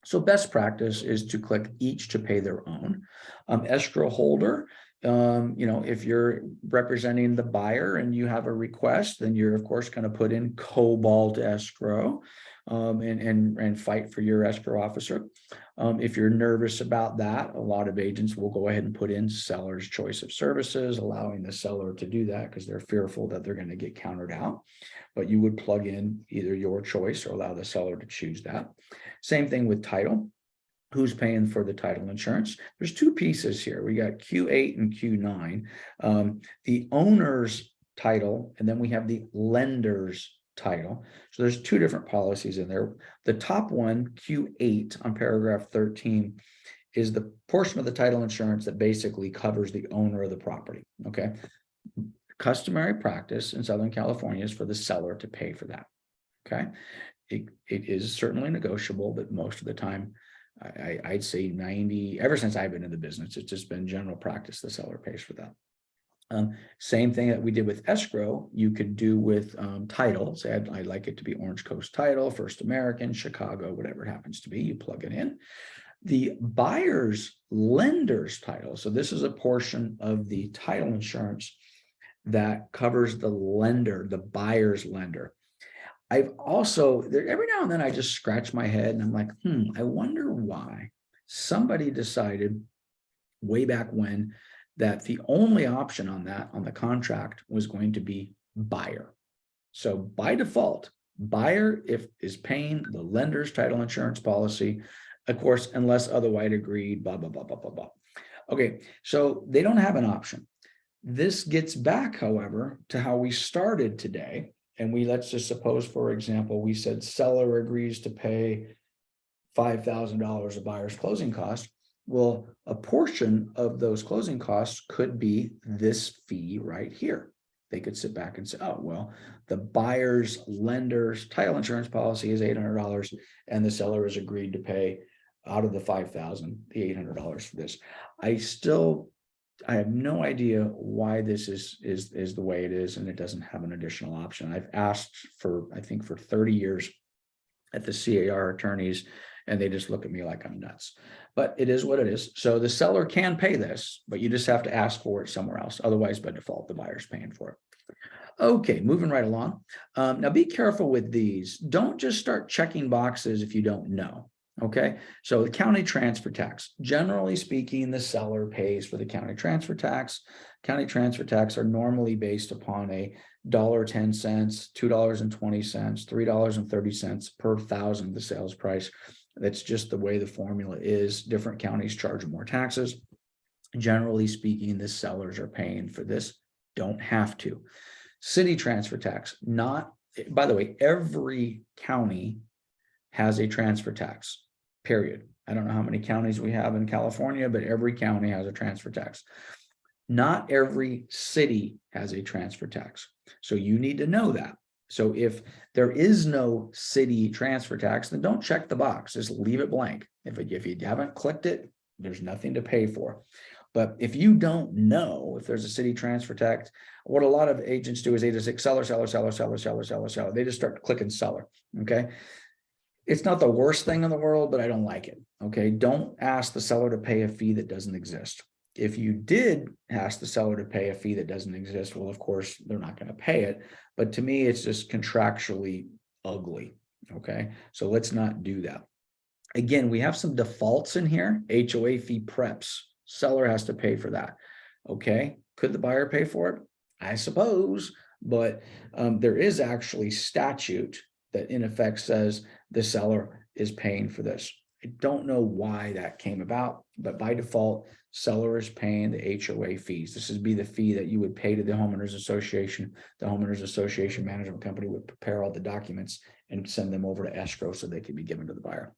So best practice is to click each to pay their own. Escrow holder, if you're representing the buyer and you have a request, then you're of course going to put in Cobalt escrow and fight for your escrow officer. If you're nervous about that, a lot of agents will go ahead and put in seller's choice of services, allowing the seller to do that because they're fearful that they're going to get countered out. But you would plug in either your choice or allow the seller to choose that. Same thing with title. Who's paying for the title insurance? There's 2 pieces here. We got Q8 and Q9. The owner's title, and then we have the lender's title. So there's 2 different policies in there. The top one, Q8 on paragraph 13, is the portion of the title insurance that basically covers the owner of the property. Okay. Customary practice in Southern California is for the seller to pay for that. Okay. It is certainly negotiable, but most of the time, I'd say 90, ever since I've been in the business, it's just been general practice, the seller pays for that. Same thing that we did with escrow, you could do with title. Say I'd like it to be Orange Coast Title, First American, Chicago, whatever it happens to be, you plug it in. The buyer's lender's title. So this is a portion of the title insurance that covers the lender, the buyer's lender. I've also, every now and then I just scratch my head and I'm like, I wonder why somebody decided way back when that the only option on that, on the contract, was going to be buyer. So by default, buyer is paying the lender's title insurance policy, of course, unless otherwise agreed, blah, blah, blah, blah, blah, blah. Okay, so they don't have an option. This gets back, however, to how we started today. And let's just suppose, for example, we said seller agrees to pay $5,000 of buyer's closing cost. Well, a portion of those closing costs could be this fee right here. They could sit back and say, oh, well, the buyer's lender's title insurance policy is $800 and the seller has agreed to pay out of the $5,000, the $800 for this. I have no idea why this is the way it is, and it doesn't have an additional option. I've asked for, I think, for 30 years at the CAR attorneys, and they just look at me like I'm nuts. But it is what it is. So the seller can pay this, but you just have to ask for it somewhere else. Otherwise, by default, the buyer's paying for it. Okay, moving right along. Now be careful with these. Don't just start checking boxes if you don't know. Okay, so the county transfer tax, generally speaking, the seller pays for the county transfer tax. County transfer tax are normally based upon a $1.10, $2.20, $3.30 per thousand of the sales price. That's just the way the formula is. Different counties charge more taxes. Generally speaking, the sellers are paying for this, don't have to. City transfer tax, by the way, every county has a transfer tax, period. I don't know how many counties we have in California, but every county has a transfer tax. Not every city has a transfer tax. So you need to know that. So if there is no city transfer tax, then don't check the box, just leave it blank. If you haven't clicked it, there's nothing to pay for. But if you don't know if there's a city transfer tax, what a lot of agents do is they just say seller, seller, seller, seller, seller, seller, seller. They just start clicking seller, okay? It's not the worst thing in the world, but I don't like it, okay? Don't ask the seller to pay a fee that doesn't exist. If you did ask the seller to pay a fee that doesn't exist, well, of course, they're not going to pay it. But to me, it's just contractually ugly, okay? So let's not do that. Again, we have some defaults in here. HOA fee preps. Seller has to pay for that, okay? Could the buyer pay for it? I suppose, but there is actually statute that in effect says the seller is paying for this. I don't know why that came about, but by default, seller is paying the HOA fees. This would be the fee that you would pay to the homeowners association. The homeowners association management company would prepare all the documents and send them over to escrow so they can be given to the buyer.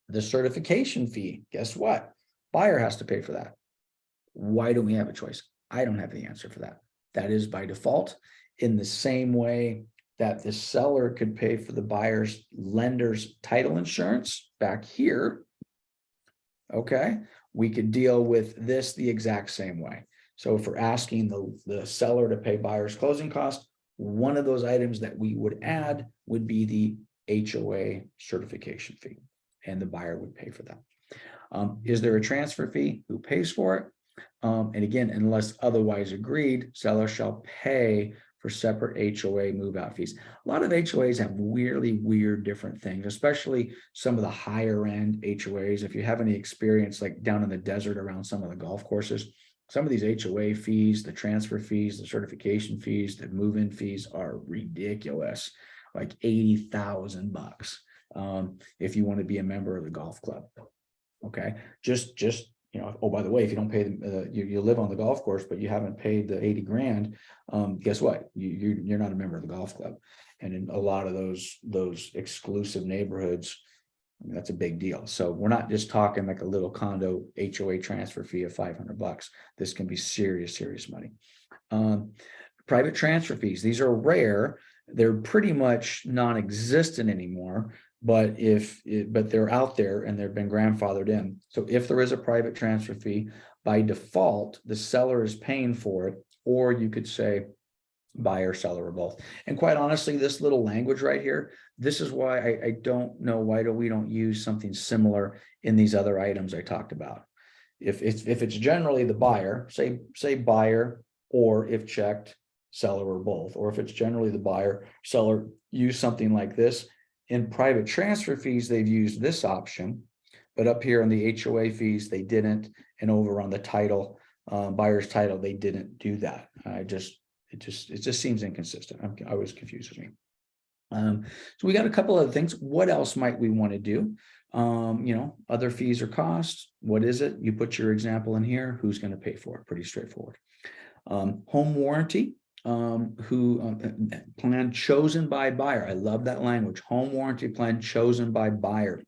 The certification fee, guess what? Buyer has to pay for that. Why don't we have a choice? I don't have the answer for that. That is by default, in the same way that the seller could pay for the buyer's lender's title insurance back here. Okay, we could deal with this the exact same way. So if we're asking the seller to pay buyer's closing costs, one of those items that we would add would be the HOA certification fee, and the buyer would pay for that. Is there a transfer fee? Who pays for it? And again, unless otherwise agreed, seller shall pay for separate HOA move out fees. A lot of HOAs have really weird different things, especially some of the higher end HOAs. If you have any experience like down in the desert around some of the golf courses, some of these HOA fees, the transfer fees, the certification fees, the move-in fees are ridiculous, like $80,000 if you want to be a member of the golf club. Okay, just you know, oh, by the way, if you don't pay them, you live on the golf course, but you haven't paid the 80 grand, guess what? You're not a member of the golf club. And in a lot of those exclusive neighborhoods, I mean, that's a big deal. So we're not just talking like a little condo HOA transfer fee of $500. This can be serious money. Private transfer fees, these are rare. They're pretty much non-existent anymore. But but they're out there and they've been grandfathered in. So if there is a private transfer fee, by default, the seller is paying for it, or you could say buyer, seller, or both. And quite honestly, this little language right here, this is why I don't know why we don't use something similar in these other items I talked about. If it's generally the buyer, say buyer, or if checked, seller, or both, or if it's generally the buyer, seller, use something like this. In private transfer fees, they've used this option, but up here on the HOA fees, they didn't. And over on the title, buyer's title, they didn't do that. It just seems inconsistent. I was confused with me. So we got a couple other things. What else might we want to do? You know, other fees or costs. What is it? You put your example in here. Who's going to pay for it? Pretty straightforward. Home warranty. Plan chosen by buyer. I love that language. Home warranty plan chosen by buyer.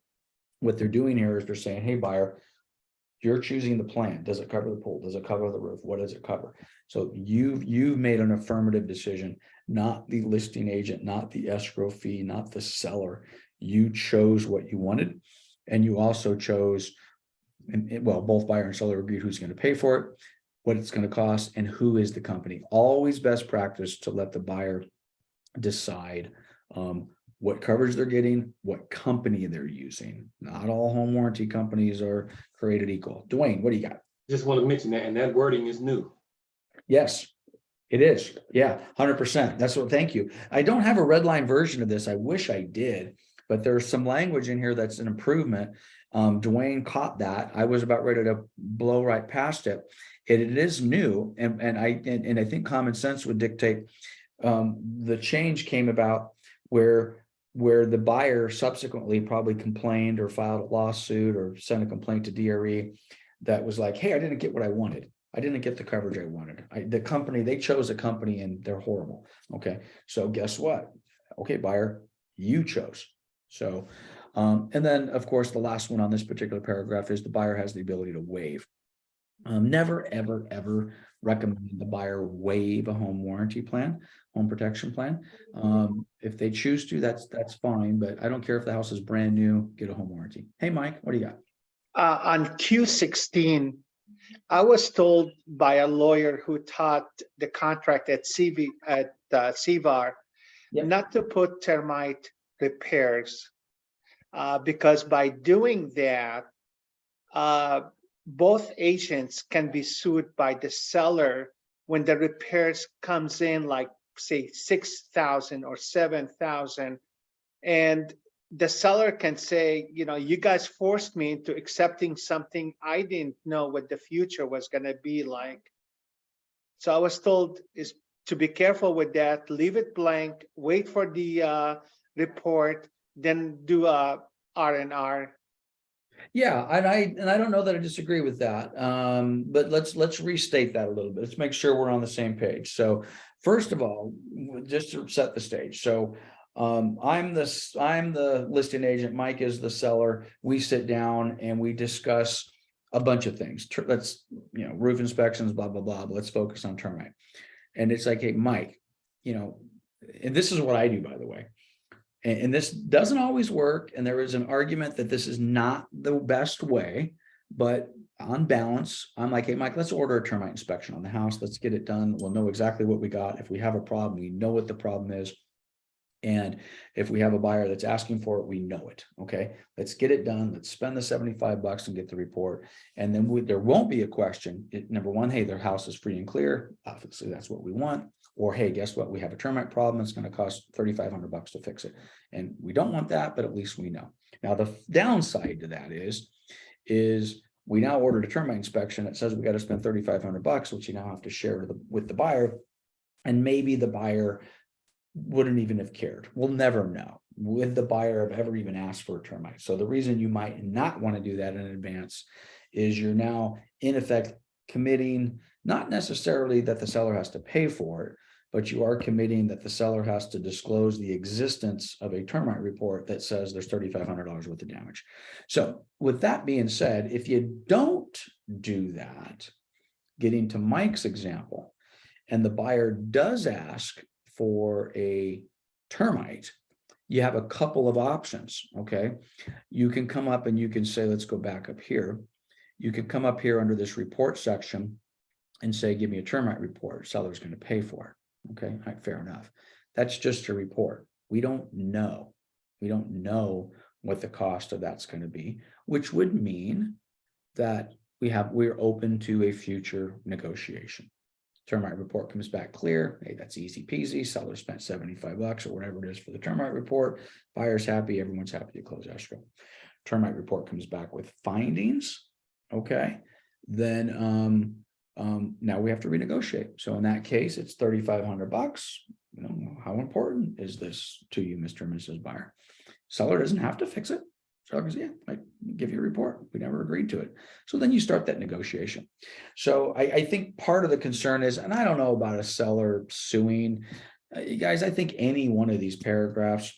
What they're doing here is they're saying, hey, buyer, you're choosing the plan. Does it cover the pool? Does it cover the roof? What does it cover? So you've made an affirmative decision, not the listing agent, not the escrow fee, not the seller. You chose what you wanted. And you also chose, well, both buyer and seller agreed who's going to pay for it, what it's going to cost, and who is the company. Always best practice to let the buyer decide what coverage they're getting, what company they're using. Not all home warranty companies are created equal. Dwayne, what do you got? Just want to mention that, and that wording is new. Yes, it is. Yeah, 100%. That's what, thank you. I don't have a red line version of this. I wish I did, but there's some language in here that's an improvement. Dwayne caught that. I was about ready to blow right past it. It is new, and I think common sense would dictate the change came about where the buyer subsequently probably complained or filed a lawsuit or sent a complaint to DRE that was like, hey, I didn't get what I wanted. I didn't get the coverage I wanted. The company, they chose a company and they're horrible. Okay, so guess what? Okay, buyer, you chose. So, and then of course, the last one on this particular paragraph is the buyer has the ability to waive. Never, ever recommend the buyer waive a home warranty plan, home protection plan. If they choose to, that's fine, but I don't care if the house is brand new, get a home warranty. Hey, Mike, what do you got? On Q16, I was told by a lawyer who taught the contract at CVAR Yep. not to put termite repairs because by doing that, both agents can be sued by the seller when the repairs comes in like say 6,000 or 7,000, and the seller can say, you know, you guys forced me into accepting something I didn't know what the future was going to be like. So I was told is to be careful with that, leave it blank, wait for the report, then do a R&R. Yeah, and I don't know that I disagree with that. But let's restate that a little bit. Let's make sure we're on the same page. So first of all, just to set the stage. So I'm the listing agent, Mike is the seller. We sit down and we discuss a bunch of things. Let's, roof inspections, blah, blah, blah, but let's focus on termite. And it's like, hey, Mike, and this is what I do, by the way. And this doesn't always work. And there is an argument that this is not the best way, but on balance, I'm like, hey, Mike, let's order a termite inspection on the house. Let's get it done. We'll know exactly what we got. If we have a problem, we know what the problem is. And if we have a buyer that's asking for it, we know it. Okay, let's get it done. Let's spend the $75 and get the report. And then there won't be a question. Number one, hey, their house is free and clear. Obviously, that's what we want. Or, hey, guess what? We have a termite problem. It's going to cost $3,500 to fix it. And we don't want that, but at least we know. Now, the downside to that is we now ordered a termite inspection. It says we got to spend $3,500, which you now have to share with the buyer. And maybe the buyer wouldn't even have cared. We'll never know. Would the buyer have ever even asked for a termite? So the reason you might not want to do that in advance is you're now in effect committing, not necessarily that the seller has to pay for it, but you are committing that the seller has to disclose the existence of a termite report that says there's $3,500 worth of damage. So with that being said, if you don't do that, getting to Mike's example, and the buyer does ask for a termite, you have a couple of options. Okay, you can come up and you can say, let's go back up here. You can come up here under this report section and say, give me a termite report. Seller's going to pay for it. Okay, all right, fair enough. That's just a report. We don't know. We don't know what the cost of that's going to be, which would mean that we're open to a future negotiation. Termite report comes back clear. Hey, that's easy peasy. Seller spent $75 or whatever it is for the termite report. Buyer's happy. Everyone's happy to close escrow. Termite report comes back with findings. Okay. Then now we have to renegotiate. So in that case, it's $3,500. How important is this to you, Mr. and Mrs. Buyer? Seller doesn't have to fix it. Seller goes, yeah, I give you a report. We never agreed to it. So then you start that negotiation. So I think part of the concern is, and I don't know about a seller suing, you guys, I think any one of these paragraphs,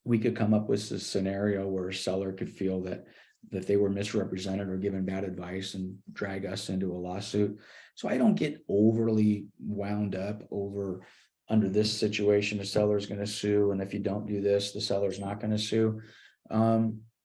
we could come up with a scenario where a seller could feel that they were misrepresented or given bad advice and drag us into a lawsuit. So I don't get overly wound up over under this situation, the seller is going to sue. And if you don't do this, the seller's not going to sue.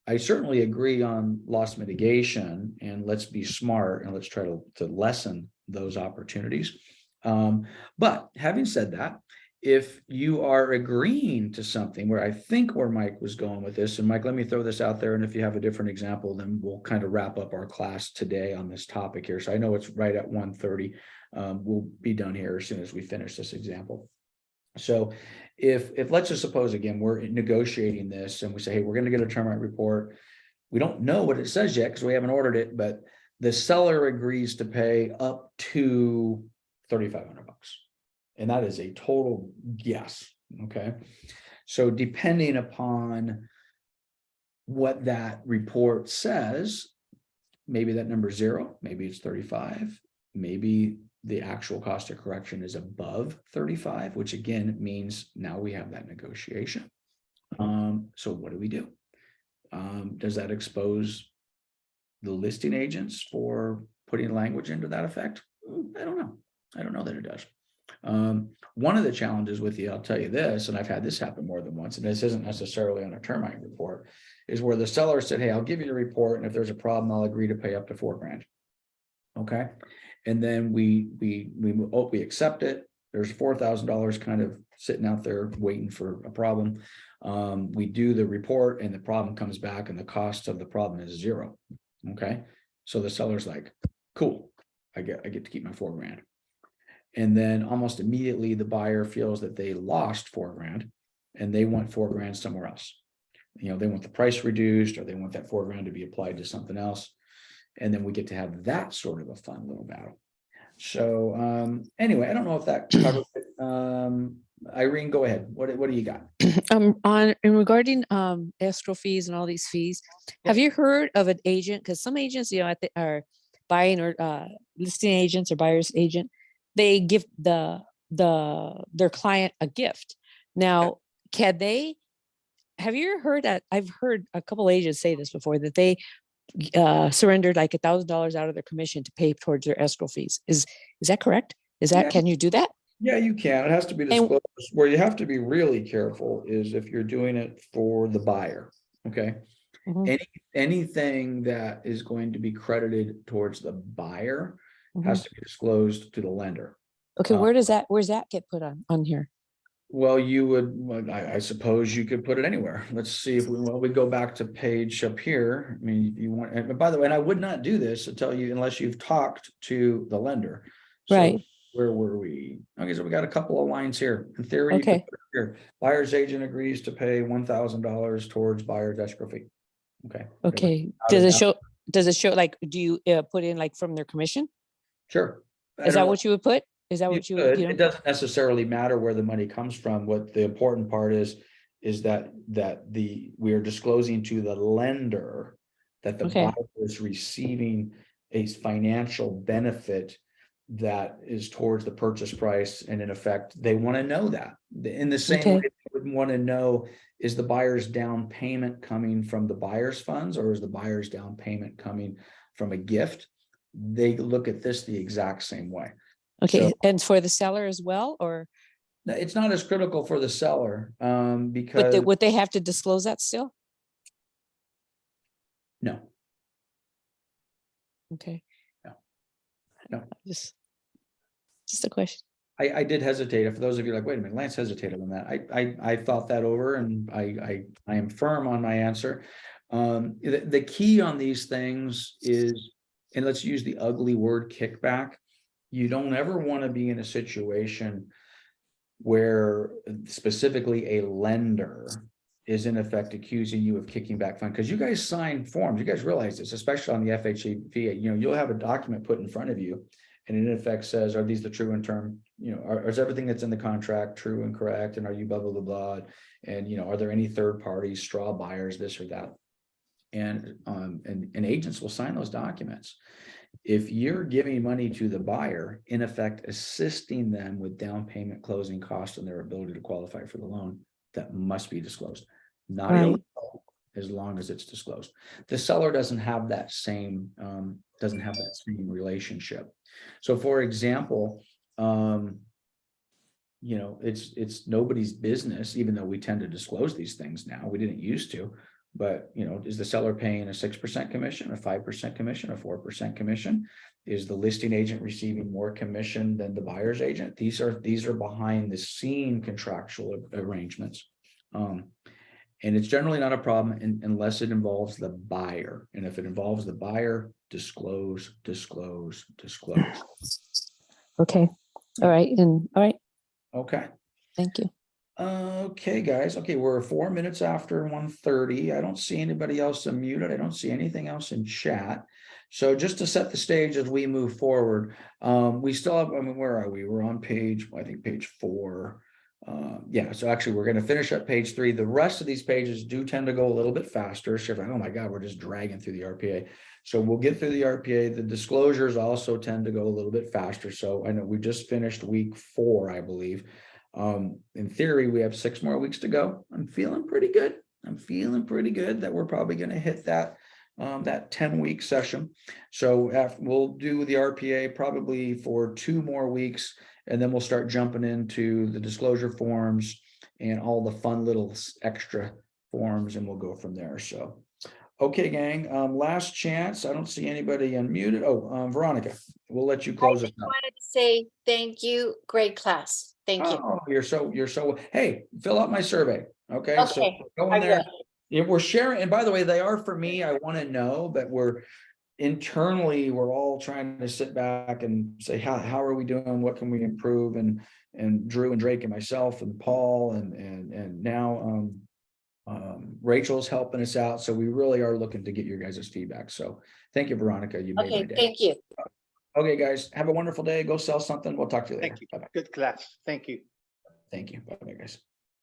I certainly agree on loss mitigation, and let's be smart and let's try to lessen those opportunities. But having said that, if you are agreeing to something where Mike was going with this, and Mike, let me throw this out there. And if you have a different example, then we'll kind of wrap up our class today on this topic here. So I know it's right at 1:30. We'll be done here as soon as we finish this example. So if let's just suppose, again, we're negotiating this and we say, hey, we're going to get a termite report. We don't know what it says yet because we haven't ordered it, but the seller agrees to pay up to $3,500. And that is a total guess. Okay. So depending upon what that report says, maybe that number is 0, maybe it's 35, maybe the actual cost of correction is above 35, which again means now we have that negotiation. So what do we do? Does that expose the listing agents for putting language into that effect? I don't know. I don't know that it does. One of the challenges with I'll tell you this, and I've had this happen more than once, and this isn't necessarily on a termite report, is where the seller said, hey, I'll give you the report, and if there's a problem, I'll agree to pay up to $4,000. Okay. And then we accept it. There's $4,000 kind of sitting out there waiting for a problem. We do the report and the problem comes back and the cost of the problem is 0. Okay. So the seller's like, cool, I get to keep my $4,000. And then almost immediately the buyer feels that they lost $4,000 and they want $4,000 somewhere else. They want the price reduced or they want that $4,000 to be applied to something else. And then we get to have that sort of a fun little battle. So anyway, I don't know if that covers it. Irene, go ahead. What do you got? Regarding escrow fees and all these fees, have you heard of an agent? Because some agents, are buying or listing agents or buyer's agent, they give their client a gift. Now, have you heard that? I've heard a couple agents say this before, that they surrendered like $1,000 out of their commission to pay towards their escrow fees. Is that correct? Yeah. Can you do that? Yeah, you can. It has to be disclosed. Where you have to be really careful is if you're doing it for the buyer, okay? Mhm, Anything that is going to be credited towards the buyer mhm. has to be disclosed to the lender. Okay, Uh, where's that get put on here? Well, well, I suppose you could put it anywhere. Let's see if we go back to page up here. I mean, if you want, and by the way, and I would not do this to tell you unless you've talked to the lender. So Right. where were we? Okay, so we got a couple of lines here. In theory, you could Okay. put it here, buyer's agent agrees to pay $1,000 towards buyer's escrow fee. Okay. Okay, Out does of it that- show, like, do you put in like from their commission? Sure. I Is don't that know. what you would put? Is that what you would? Could. you It know? doesn't necessarily matter where the money comes from. What the important part is that we are disclosing to the lender that the Okay. buyer is receiving a financial benefit that is towards the purchase price, and in effect, they want to know that. In the same Okay. way, they would want to know, is the buyer's down payment coming from the buyer's funds, or is the buyer's down payment coming from a gift? They look at this the exact same way. Okay, So- and for the seller as well, or No, it's not as critical for the seller, because would they have to disclose that still? no, Okay. No. No. Just a question. I did hesitate. For those of you like, wait a minute, Lance hesitated on that. I thought that over, and I am firm on my answer. The key on these things is, and let's use the ugly word kickback. You don't ever want to be in a situation where specifically a lender is in effect accusing you of kicking back funds, because you guys sign forms. You guys realize this, especially on the FHA. You'll have a document put in front of you, and it in effect says, are these the true and term, is everything that's in the contract true and correct? And are you blah, blah, blah, blah? And, are there any third parties, straw buyers, this or that? And agents will sign those documents. If you're giving money to the buyer, in effect, assisting them with down payment, closing costs, and their ability to qualify for the loan, that must be disclosed. Not Right. illegal, as long as it's disclosed. The seller doesn't have that same relationship. So for example, it's nobody's business, even though we tend to disclose these things now. We didn't used to, but is the seller paying a 6% commission, a 5% commission, a 4% commission? Is the listing agent receiving more commission than the buyer's agent? These are behind the scene contractual arrangements. And it's generally not a problem unless it involves the buyer. And if it involves the buyer, disclose. Okay. All right. Okay. Thank you. Okay, guys. Okay, we're 4 minutes after 1:30. I don't see anybody else unmuted. I don't see anything else in chat. So just to set the stage as we move forward, we still have, where are we? We're on page 4. Yeah, so actually we're going to finish up page 3. The rest of these pages do tend to go a little bit faster. So oh my God, we're just dragging through the RPA. So we'll get through the RPA. The disclosures also tend to go a little bit faster. So I know we just finished week 4, I believe. In theory, we have 6 more weeks to go. I'm feeling pretty good that we're probably going to hit that 10-week session. So we'll do the RPA probably for 2 more weeks, and then we'll start jumping into the disclosure forms and all the fun little extra forms, and we'll go from there. So, okay, gang, last chance. I don't see anybody unmuted. Oh, Veronica, we'll let you close it I up. wanted to say thank you. Great class. Thank you. Oh, you're so, hey, fill out my survey. Okay. So Okay, go I in there. will. Yeah, we're sharing, and by the way, they are for me. I want to know that internally, we're all trying to sit back and say, how are we doing? What can we improve? And Drew and Drake and myself and Paul and now Rachel's helping us out. So we really are looking to get your guys' feedback. So thank you, Veronica. You made my Okay, day. thank you. Okay, guys, have a wonderful day. Go sell something. We'll talk to you later. Thank you. Bye-bye. Good class. Thank you. Thank you. Bye-bye, guys.